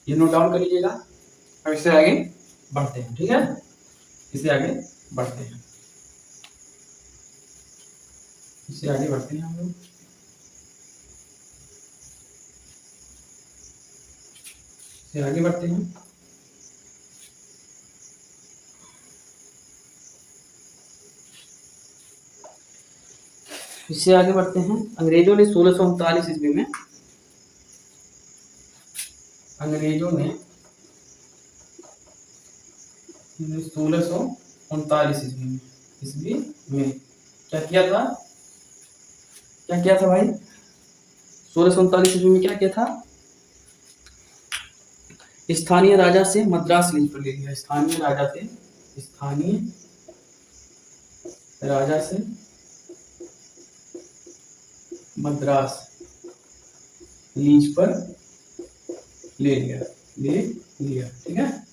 ये नोट डाउन कर लीजिएगा। अब इससे आगे बढ़ते हैं, ठीक है। इससे आगे बढ़ते हैं, इससे आगे बढ़ते हैं हम लोग। इससे आगे बढ़ते हैं। इससे आगे बढ़ते हैं। अंग्रेजों ने 1639 ईस्वी में अंग्रेजों ने 1639 ईस्वी में क्या किया था? क्या किया था भाई? 1639 ईस्वी में क्या किया था? स्थानीय राजा से मद्रास लीज पर ले लिया। स्थानीय राजा से मद्रास लीज पर ले लिया, ठीक है।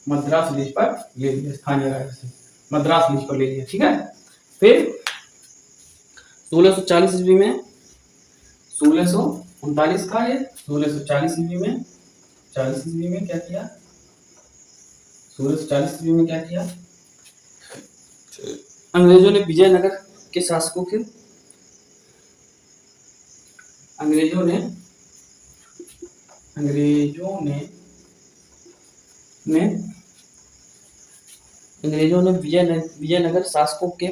मद्रास लीज पर ले लिया, स्थानीय राजा से मद्रास लीज पर ले लिया, ठीक है। फिर 1640 ईस्वी में 1639 का ये 1640 ईस्वी में 40 ईस्वी में क्या किया? 1640 ईस्वी में क्या किया? अंग्रेजों ने विजयनगर के शासकों के अंग्रेजों ने विजयनगर शासकों के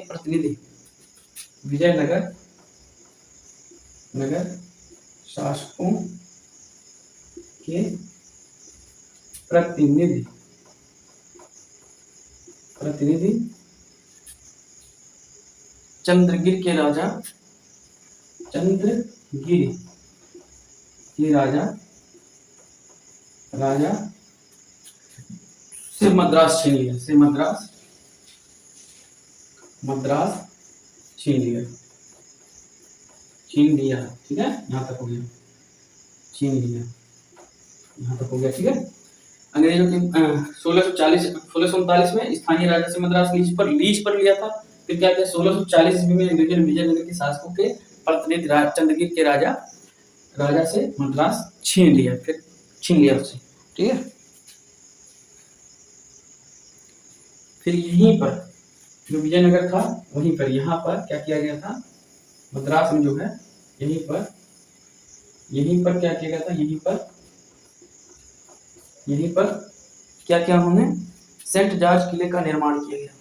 प्रतिनिधि चंद्रगिर के राजा से मद्रास छीन लिया, ठीक है। यहाँ तक हो गया, छीन लिया, यहाँ तक हो गया, ठीक है। अंग्रेजों के 1639 में स्थानीय राजा से मद्रास लीज पर लिया था। फिर क्या किया? 1640 ईस्वी में अंग्रेजों ने विजयनगर के शासकों के प्रतिनिधि चंद्रगिर के राजा से मद्रास छीन लिया उससे, ठीक है। फिर यहीं पर जो विजयनगर था वहीं पर यहाँ पर क्या किया गया था? मद्रास में जो है यहीं पर क्या किया गया था? यहीं पर क्या किया उन्होंने? सेंट जॉर्ज किले का निर्माण किया गया।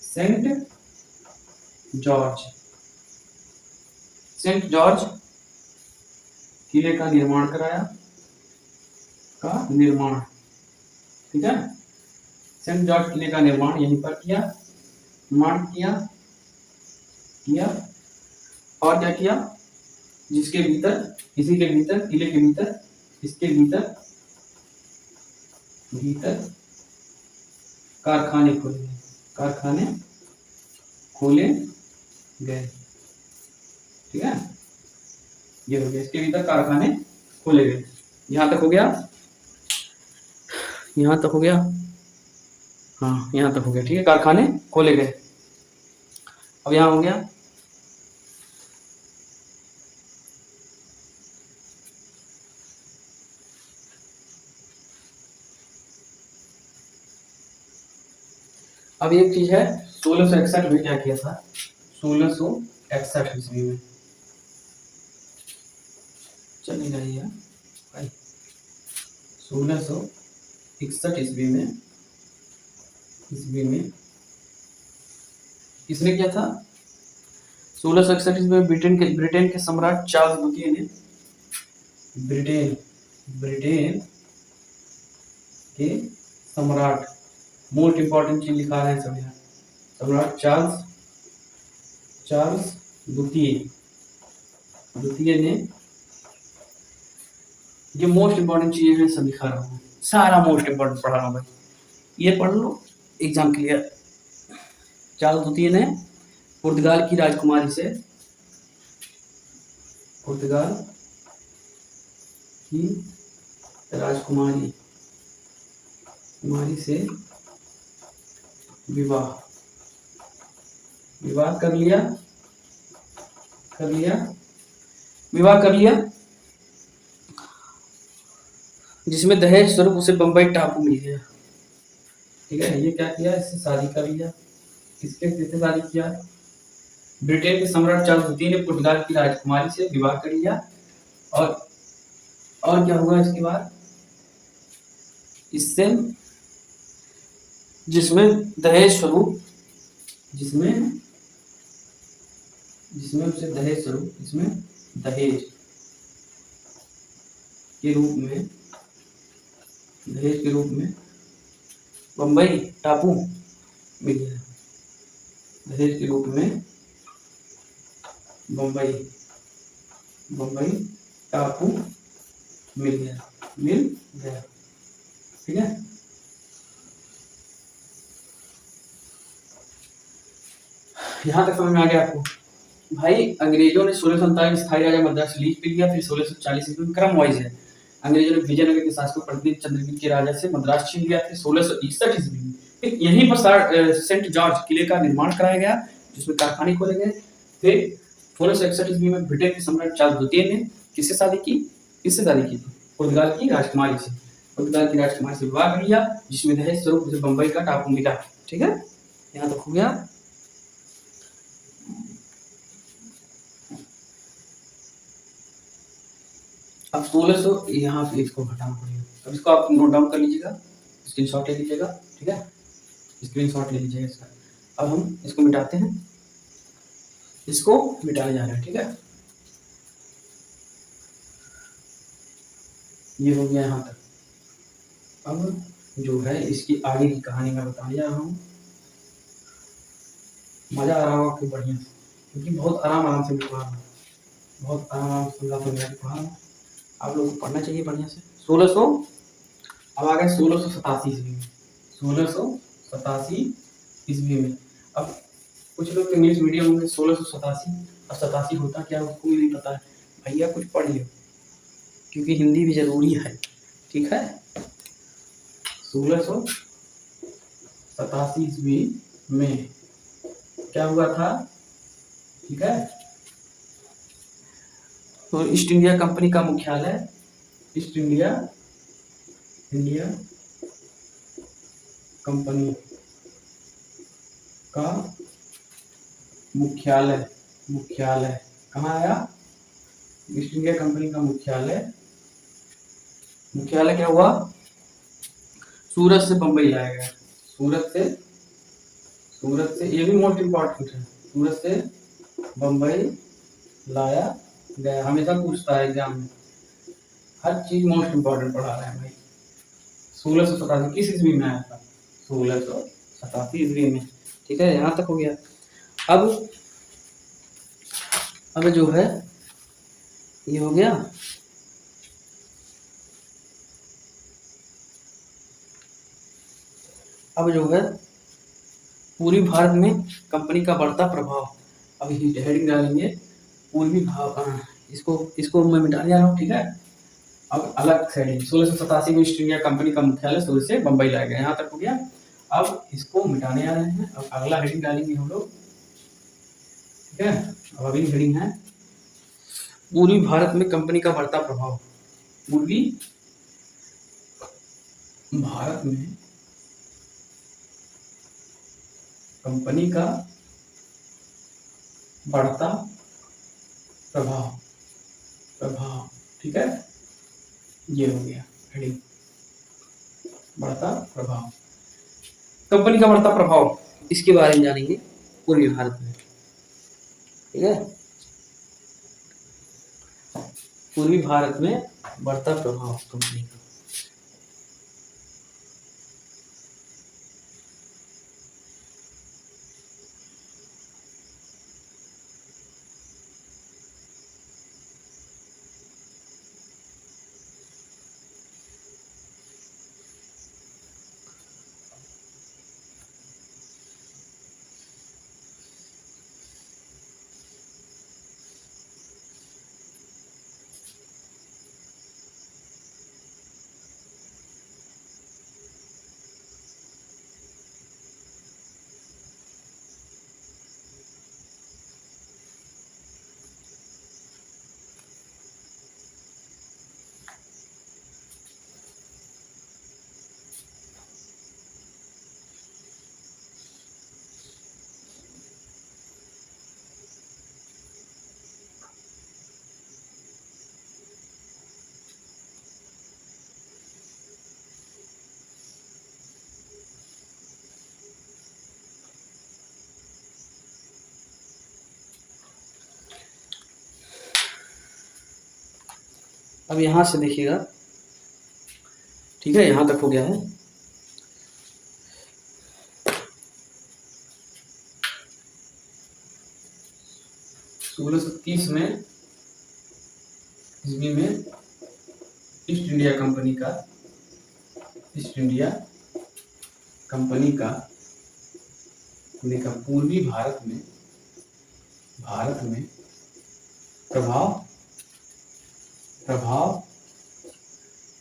सेंट जॉर्ज सेंट जॉर्ज किले का निर्माण कराया, ठीक है। सेंट जॉर्ज किले का निर्माण यहीं पर किया, निर्माण किया और क्या किया, जिसके भीतर, इसी के भीतर, किले के भीतर, इसके भीतर कारखाने खोले गए, ठीक है। ये हो गया, इसके भीतर कारखाने खोले गए। यहां तक हो गया, हाँ यहाँ तक हो गया, ठीक है। कारखाने खोले गए। अब यहाँ हो गया, अब एक चीज है, 1661 में क्या किया था, 1661 ईस्वी में, चलिए जाइए भाई, 1661 ईस्वी में किसने किया था, 1661 ईस्वी में ब्रिटेन के सम्राट चार्ल्स द्वितीय ने, ब्रिटेन के सम्राट, मोस्ट इंपॉर्टेंट चीज लिखा रहे हैं सब यहाँ, सम्राट चार्ल्स द्वितीय ने, ये मोस्ट इंपॉर्टेंट चीजें हैं, सब लिखा रहा हूँ, सारा मोस्ट इंपॉर्टेंट पढ़ा रहा हूँ भाई, ये पढ़ लो, एग्जाम क्लियर। चार्ल्स द्वितीय ने पुर्तगाल की राजकुमारी से विवाह कर लिया, जिसमें दहेज स्वरूप उसे बंबई टापू मिल गया, ठीक है। ये क्या किया, इससे शादी कर लिया, किससे शादी किया, ब्रिटेन के सम्राट चार्ल्स द्वितीय ने पुर्तगाल की राजकुमारी से विवाह कर लिया, और क्या हुआ इसके बाद, इससे जिसमें दहेज स्वरूप, इसमें दहेज के रूप में बंबई टापू मिल गया, दहेज के रूप में बंबई टापू मिल गया, ठीक है। यहां तक समझ में आ गया आपको भाई। अंग्रेजों ने 1647 स्थायी राजा मद्रास लीज पे लिया, फिर 1640 ईस्वी में, क्रम वाइज है, अंग्रेजों ने विजयनगर के शासक प्रतिनिधि चंद्रगिरी के राजा से मद्रास छीन लिया, फिर 1661 ईस्वी में यहीं पर सेंट जॉर्ज किले का निर्माण कराया गया, जिसमें कारखाने खोले गए। फिर 1661 ईस्वी में ब्रिटेन के सम्राट चार्ल्स द्वितीय ने किससे शादी की थी, पुर्तगाल की राजकुमारी से विवाह कर लिया, जिसमें दहेज स्वरूप उसे बंबई का टापू मिला, ठीक है। यहाँ तक हो गया। अब 1600 यहाँ से इसको हटाना पड़ेगा, अब इसको आप नोट डाउन कर लीजिएगा, स्क्रीनशॉट ले लीजिएगा, ठीक है, स्क्रीनशॉट ले लीजिएगा इसका। अब हम इसको मिटाते हैं, इसको मिटाया जा रहा है, ठीक है। ये हो गया यहाँ तक। अब जो है इसकी आगे की कहानी मैं बताने जा रहा हूँ, मजा आ रहा होगा आपको बढ़िया से, क्योंकि बहुत आराम से लिखवा रहा हूँ, बहुत आराम से लिखवा रहा हूँ, आप लोगों को पढ़ना चाहिए बढ़िया से। 1600, अब आ गए 1687 ईस्वी में, 1687 ईस्वी में। अब कुछ लोग इंग्लिश मीडियम में 1687, और 87 होता क्या उसको भी नहीं पता है, भैया कुछ पढ़ लियो, क्योंकि हिंदी भी जरूरी है, ठीक है। 1687 ईस्वी में क्या हुआ था, ठीक है, तो ईस्ट इंडिया कंपनी का मुख्यालय, ईस्ट इंडिया कंपनी का मुख्यालय कहाँ आया, ईस्ट इंडिया कंपनी का मुख्यालय क्या हुआ, सूरत से बंबई लाया गया, सूरत से, ये भी मोस्ट इंपॉर्टेंट है, सूरत से बंबई लाया गया। हमेशा पूछता है एग्जाम में, हर चीज मोस्ट इम्पोर्टेंट पढ़ा रहे हैं भाई। 1687 किस ईस्वी में आया था? 1687 ईस्वी में। ठीक है, यहाँ तक हो गया। अब जो है ये हो गया। अब जो है पूर्वी भारत में कंपनी का बढ़ता प्रभाव। अब हेडिंग डालेंगे पूर्वी भारत, इसको मैं मिटाने जा रहा हूँ। ठीक है, अब अलग हेडिंग 1687 में ईस्ट इंडिया कंपनी का मुख्यालय सूरत से बंबई लाया गया। यहाँ तक हो गया। अब इसको मिटाने जा रहे हैं। अब अगला हेडिंग डालेंगे हम लोग। ठीक है, अब अगली हेडिंग है पूर्वी भारत में कंपनी का बढ़ता प्रभाव। पूर्वी भारत में कंपनी का बढ़ता प्रभाव। ठीक है, ये हो गया हेडिंग, बढ़ता प्रभाव, कंपनी का बढ़ता प्रभाव, इसके बारे में जानेंगे पूर्वी भारत में। ठीक है, पूर्वी भारत में बढ़ता प्रभाव कंपनी का। अब यहां से देखिएगा। ठीक है, यहां तक हो गया है। 1630 में ईस्वी में ईस्ट इंडिया कंपनी का पूर्वी भारत में प्रभाव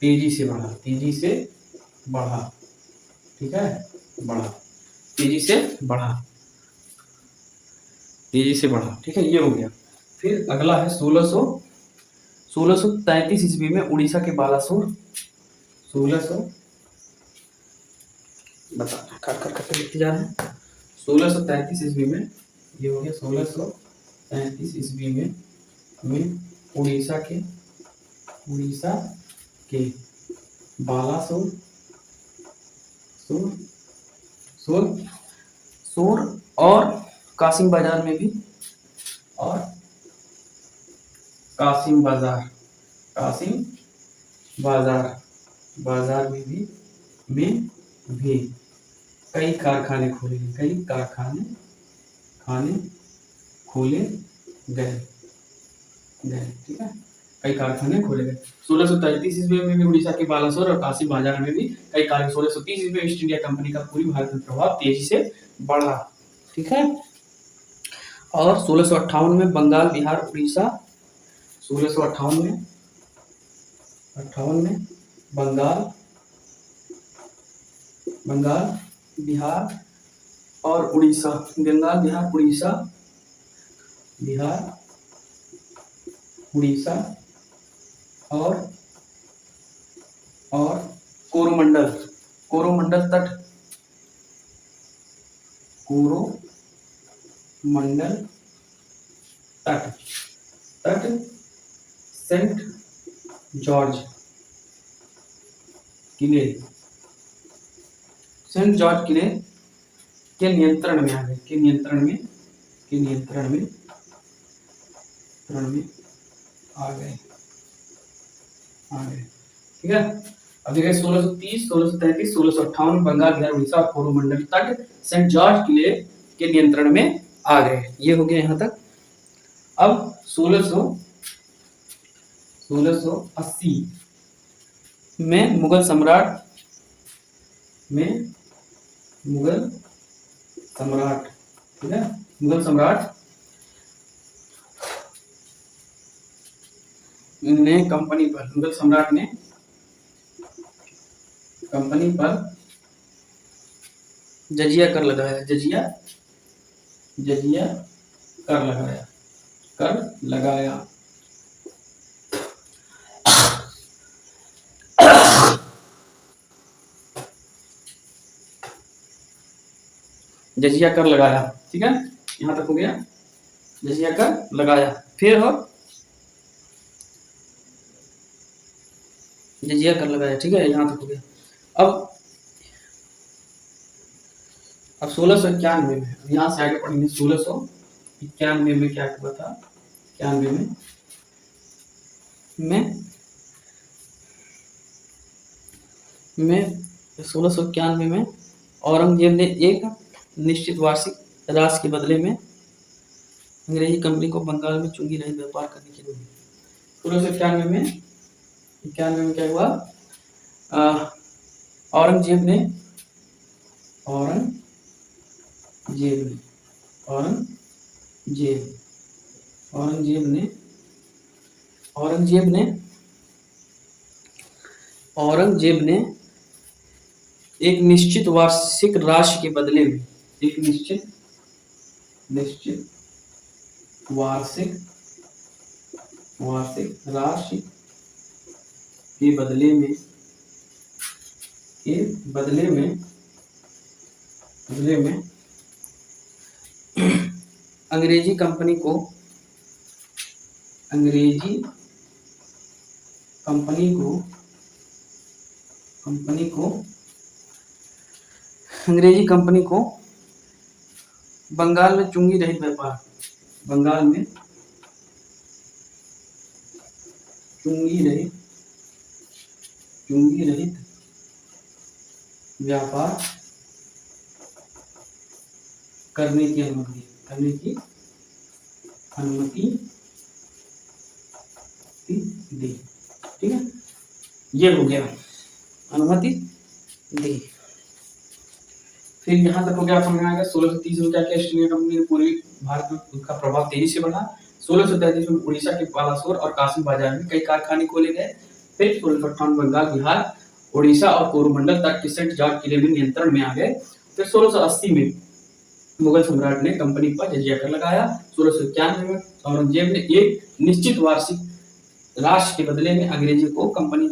तेजी से बढ़ा। ठीक है, तेजी से बढ़ा। ठीक है, ये हो गया। फिर अगला है 1633 ईस्वी में उड़ीसा के बालासोर। 1633 ईस्वी में, ये हो गया 1633 ईस्वी में उड़ीसा के बालासोर और कासिम बाजार में भी, और कासिम बाजार में भी कई कारखाने खोले गए। ठीक है, कई कारखाने खोले गए। 1633 ईस्वी में भी उड़ीसा के बालासोर और कासिम बाजार में भी कई कारखाने। 1630 ईस्वी में ईस्ट इंडिया कंपनी का पूरी भारत में प्रभाव तेजी से बढ़ा। ठीक है, और 1658 में बंगाल, बिहार, उड़ीसा। 1658 में बंगाल, बिहार और उड़ीसा। और कोरोमंडल तट सेंट जॉर्ज किले के नियंत्रण में आ गए। नियंत्रण में आ गए। ठीक है। अब देखिए 1630, 1633, 1658 बंगाल, बिहार, उड़ीसा और कोरोमंडल तट सेंट जॉर्ज किले के नियंत्रण में आ गए। ये हो गया यहां तक। अब 1680 में मुगल सम्राट ठीक है, मुगल सम्राट ने मुगल सम्राट ने कंपनी पर जजिया कर लगाया। जजिया कर लगाया। जजिया कर लगाया। ठीक है, यहां तक हो गया। जजिया कर लगाया। फिर हो जजिया कर लगाया। ठीक है, यहां तक हो गया। अब 1691 में, यहां से आगे पढ़ेंगे। 1691 में क्या हुआ था? 91 में 1691 में औरंगजेब ने एक निश्चित वार्षिक राशि के बदले में अंग्रेजी कंपनी को बंगाल में चुंगी रहित व्यापार करने की अनुमति। 1691 में क्या हुआ? औरंगजेब ने एक निश्चित वार्षिक राशि के बदले में वार्षिक राशि के बदले में अंग्रेजी कंपनी को बंगाल में चुंगी रहित व्यापार करने की अनुमति दी। ठीक है, ये हो गया, अनुमति दी। फिर यहाँ तक हो गया। समझ में आएगा। 1630 में क्या किया? ईस्ट इंडिया कंपनी ने पूरे भारत में उसका प्रभाव तेजी से बढ़ा। 1633 में उड़ीसा के बालासोर और कासिम बाजार में कई कारखाने खोले गए। फिर 1658 बंगाल, बिहार, उड़ीसा और कोरोमंडल तक के सेंट जॉर्ज किले में नियंत्रण में आ गए। फिर 1680 में मुगल सम्राट ने कंपनी पर जजिया कर लगाया। 1691 में औरंगजेब ने एक निश्चित वार्षिक राशि के बदले में अंग्रेजी को कंपनी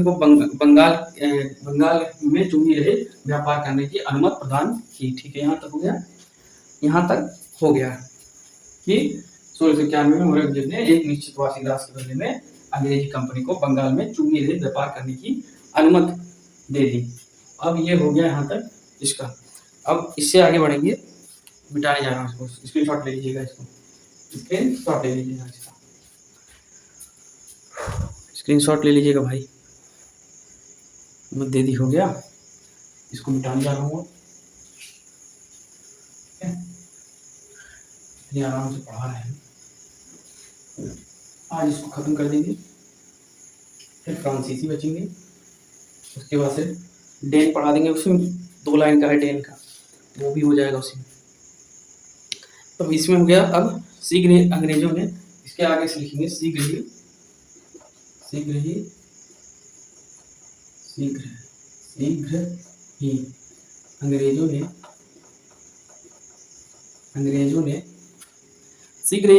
को बंगाल में चुंगी रहित व्यापार करने की अनुमति प्रदान की। ठीक है, यहाँ तक हो गया कि 1691 में औरंगजेब ने एक निश्चित वार्षिक राशि के बदले में अंग्रेजी कंपनी को बंगाल में चुंगी रहित व्यापार करने की अनुमति दे दी। अब ये हो गया यहाँ तक इसका। अब इससे आगे बढ़ेंगे। मिटाने जा रहा हूँ इसको, स्क्रीनशॉट ले लीजिएगा इसका। स्क्रीनशॉट ले लीजिएगा भाई। मैं दे दी, हो गया। इसको मिटाने जा रहा हूँ। इतनी आराम से पढ़ा रहे हैं, आज इसको खत्म कर देंगे। फिर फ्रांसीसी बचेंगे, उसके बाद से डेन पढ़ा देंगे। उसमें 2 लाइन का है डेन का, वो भी हो जाएगा उसी में। तो इसमें हो गया। अब शीघ्र अंग्रेजों ने, इसके आगे से लिखेंगे शीघ्र ही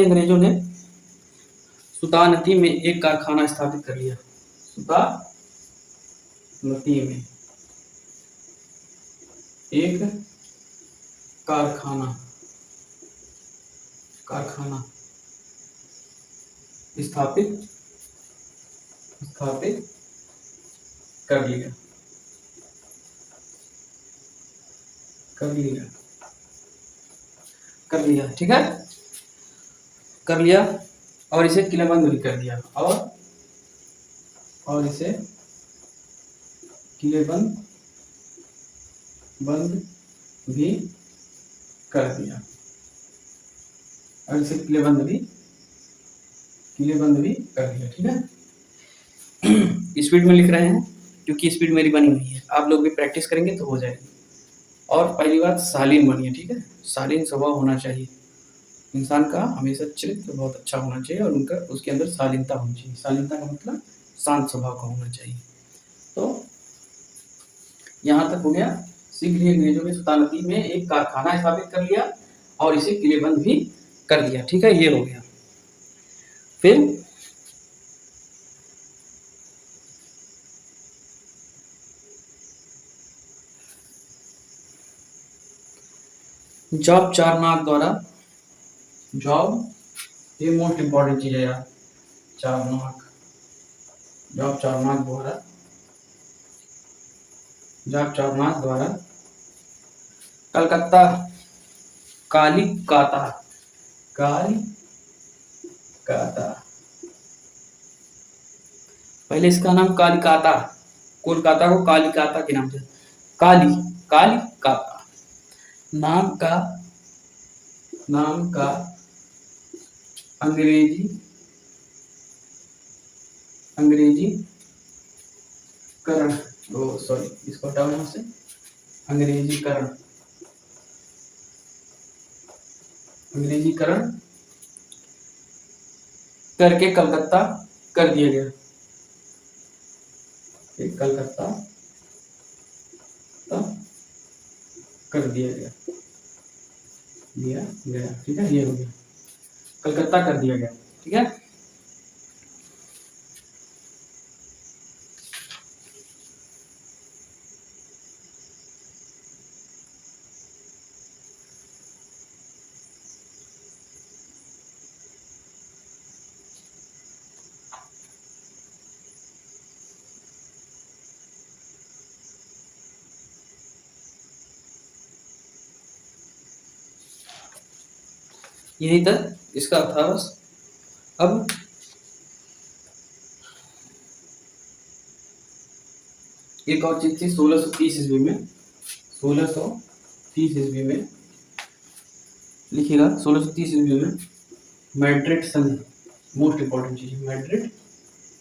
अंग्रेजों ने सुतानती में एक कारखाना स्थापित कर लिया। सुतानती में एक कारखाना स्थापित कर लिया। ठीक है। कर लिया और इसे किलेबंद भी कर दिया और इसे किलेबंद भी कर दिया और इसे किलेबंद भी कर दिया। ठीक है, स्पीड में लिख रहे हैं क्योंकि स्पीड मेरी बनी हुई है, आप लोग भी प्रैक्टिस करेंगे तो हो जाएगी। और पहली बात शालीन बनिए, ठीक है, शालीन स्वभाव होना चाहिए, इंसान का हमेशा चरित्र बहुत अच्छा होना चाहिए और उनका उसके अंदर शालीनता होनी चाहिए। शालीनता का मतलब शांत स्वभाव का होना चाहिए। तो यहाँ तक हो गया। शीघ्र ही अंग्रेजों ने सुल्तान नदी में एक कारखाना स्थापित कर लिया और इसे किलेबंद भी कर दिया। ठीक है, ये हो गया। फिर जॉब चारनाक द्वारा, जॉब ये मोस्ट इंपॉर्टेंट चीज है यार, जॉब चारनाक द्वारा कलकत्ता कालिकाता पहले इसका नाम कालिकाता, कोलकाता को कालिकाता के नाम से, कालिकाता नाम का अंग्रेजी करण, सॉरी इसको हटाओ यहाँ से, अंग्रेजीकरण करके कलकत्ता कर दिया गया। कलकत्ता कर दिया गया। ठीक है, ये हो गया, कलकत्ता कर दिया गया। ठीक है, यही तक इसका था बस। अब एक और चीज थी 1630 ईस्वी में लिखिएगा, 1630 ईस्वी में मैड्रिड संधि, मोस्ट इंपॉर्टेंट चीज, मैड्रिड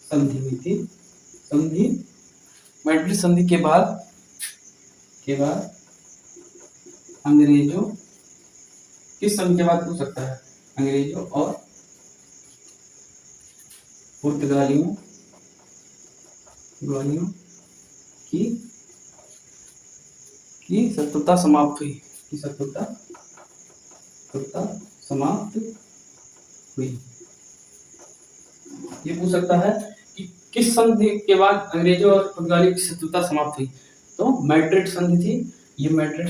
संधि हुई थी। मैड्रिड संधि के बाद अंग्रेजों, किस संधि के बाद पूछ सकता है, अंग्रेजों और पुर्तगालियों की शत्रुता समाप्त हुई, ये पूछ सकता है कि किस संधि के बाद अंग्रेजों और पुर्तगालियों की शत्रुता समाप्त हुई, तो मैड्रिड संधि थी, ये मैड्रिड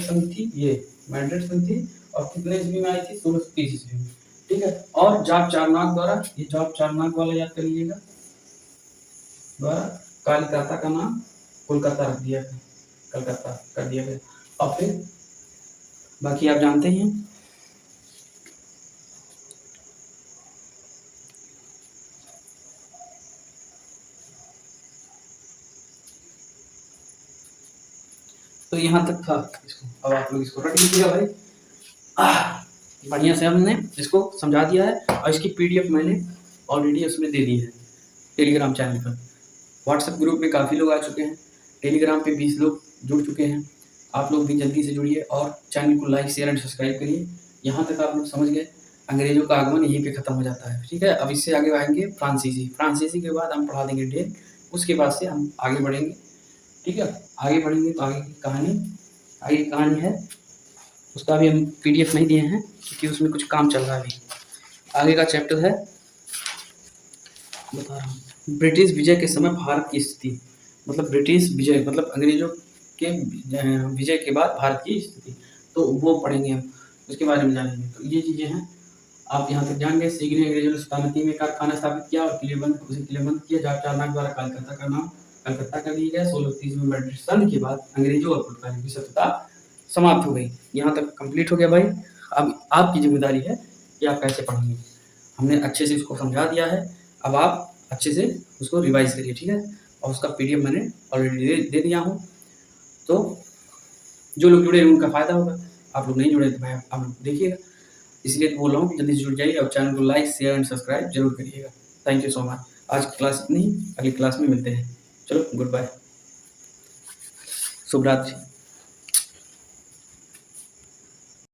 संधि और कितने ईस्वी में आई थी, 1630 ईस्वी में। ठीक है, और जॉब चारनाक द्वारा, ये जॉब चारनाक वाला याद कर लीजिएगा, द्वारा कालिकाता का नाम कोलकाता रख दिया, कलकत्ता कर दिया गया। और फिर बाकी आप जानते ही हैं। तो यहाँ तक था इसको, अब आप लोग इसको रख लीजिएगा भाई। बढ़िया से हमने इसको समझा दिया है और इसकी पीडीएफ मैंने ऑलरेडी उसमें दे दी है टेलीग्राम चैनल पर। व्हाट्सएप ग्रुप में काफ़ी लोग आ चुके हैं, टेलीग्राम पे 20 लोग जुड़ चुके हैं। आप लोग भी जल्दी से जुड़िए और चैनल को लाइक शेयर एंड सब्सक्राइब करिए। यहाँ तक आप लोग समझ गए, अंग्रेजों का आगमन यहीं पे ख़त्म हो जाता है। ठीक है, अब इससे आगे आएंगे फ्रांसीसी के बाद हम पढ़ा देंगे डेल, उसके बाद से हम आगे बढ़ेंगे। ठीक है, आगे बढ़ेंगे तो आगे की कहानी है, उसका भी हम पीडीएफ नहीं दिए हैं क्योंकि उसमें कुछ काम चल रहा है अभी। आगे का चैप्टर है, बता रहा हूँ, ब्रिटिश विजय के समय भारत की स्थिति, मतलब ब्रिटिश विजय मतलब अंग्रेजों के विजय के बाद भारत की स्थिति, तो वो पढ़ेंगे हम, उसके बारे में जानेंगे। तो ये चीज़ें हैं, आप यहाँ तक जान गए। शीघ्र ही अंग्रेजों ने सुल्तानती में कारखाना स्थापित किया और किलेबंद किया। जॉब चारनाक द्वारा कलकत्ता का नाम कलकत्ता कर दिया गया। 1630 में मैड्रिड संधि के बाद अंग्रेजों और पुर्तगालियों की शत्रुता समाप्त हो गई। यहाँ तक कंप्लीट हो गया भाई। अब आपकी जिम्मेदारी है कि आप कैसे पढ़ेंगे। हमने अच्छे से उसको समझा दिया है, अब आप अच्छे से उसको रिवाइज़ करिए, ठीक है? और उसका पीडीएफ मैंने ऑलरेडी दे दिया हूँ, तो जो लोग जुड़े हैं उनका फ़ायदा होगा, आप लोग नहीं जुड़े तो भाई आप लोग देखिएगा। इसलिए तो बोल रहा हूँ कि जल्दी से जुड़ जाइए और चैनल को लाइक, शेयर एंड सब्सक्राइब ज़रूर करिएगा। Thank you so much. आज की क्लास इतनी ही, अगली क्लास में मिलते हैं। चलो गुड बाय। शुभ रात्रि।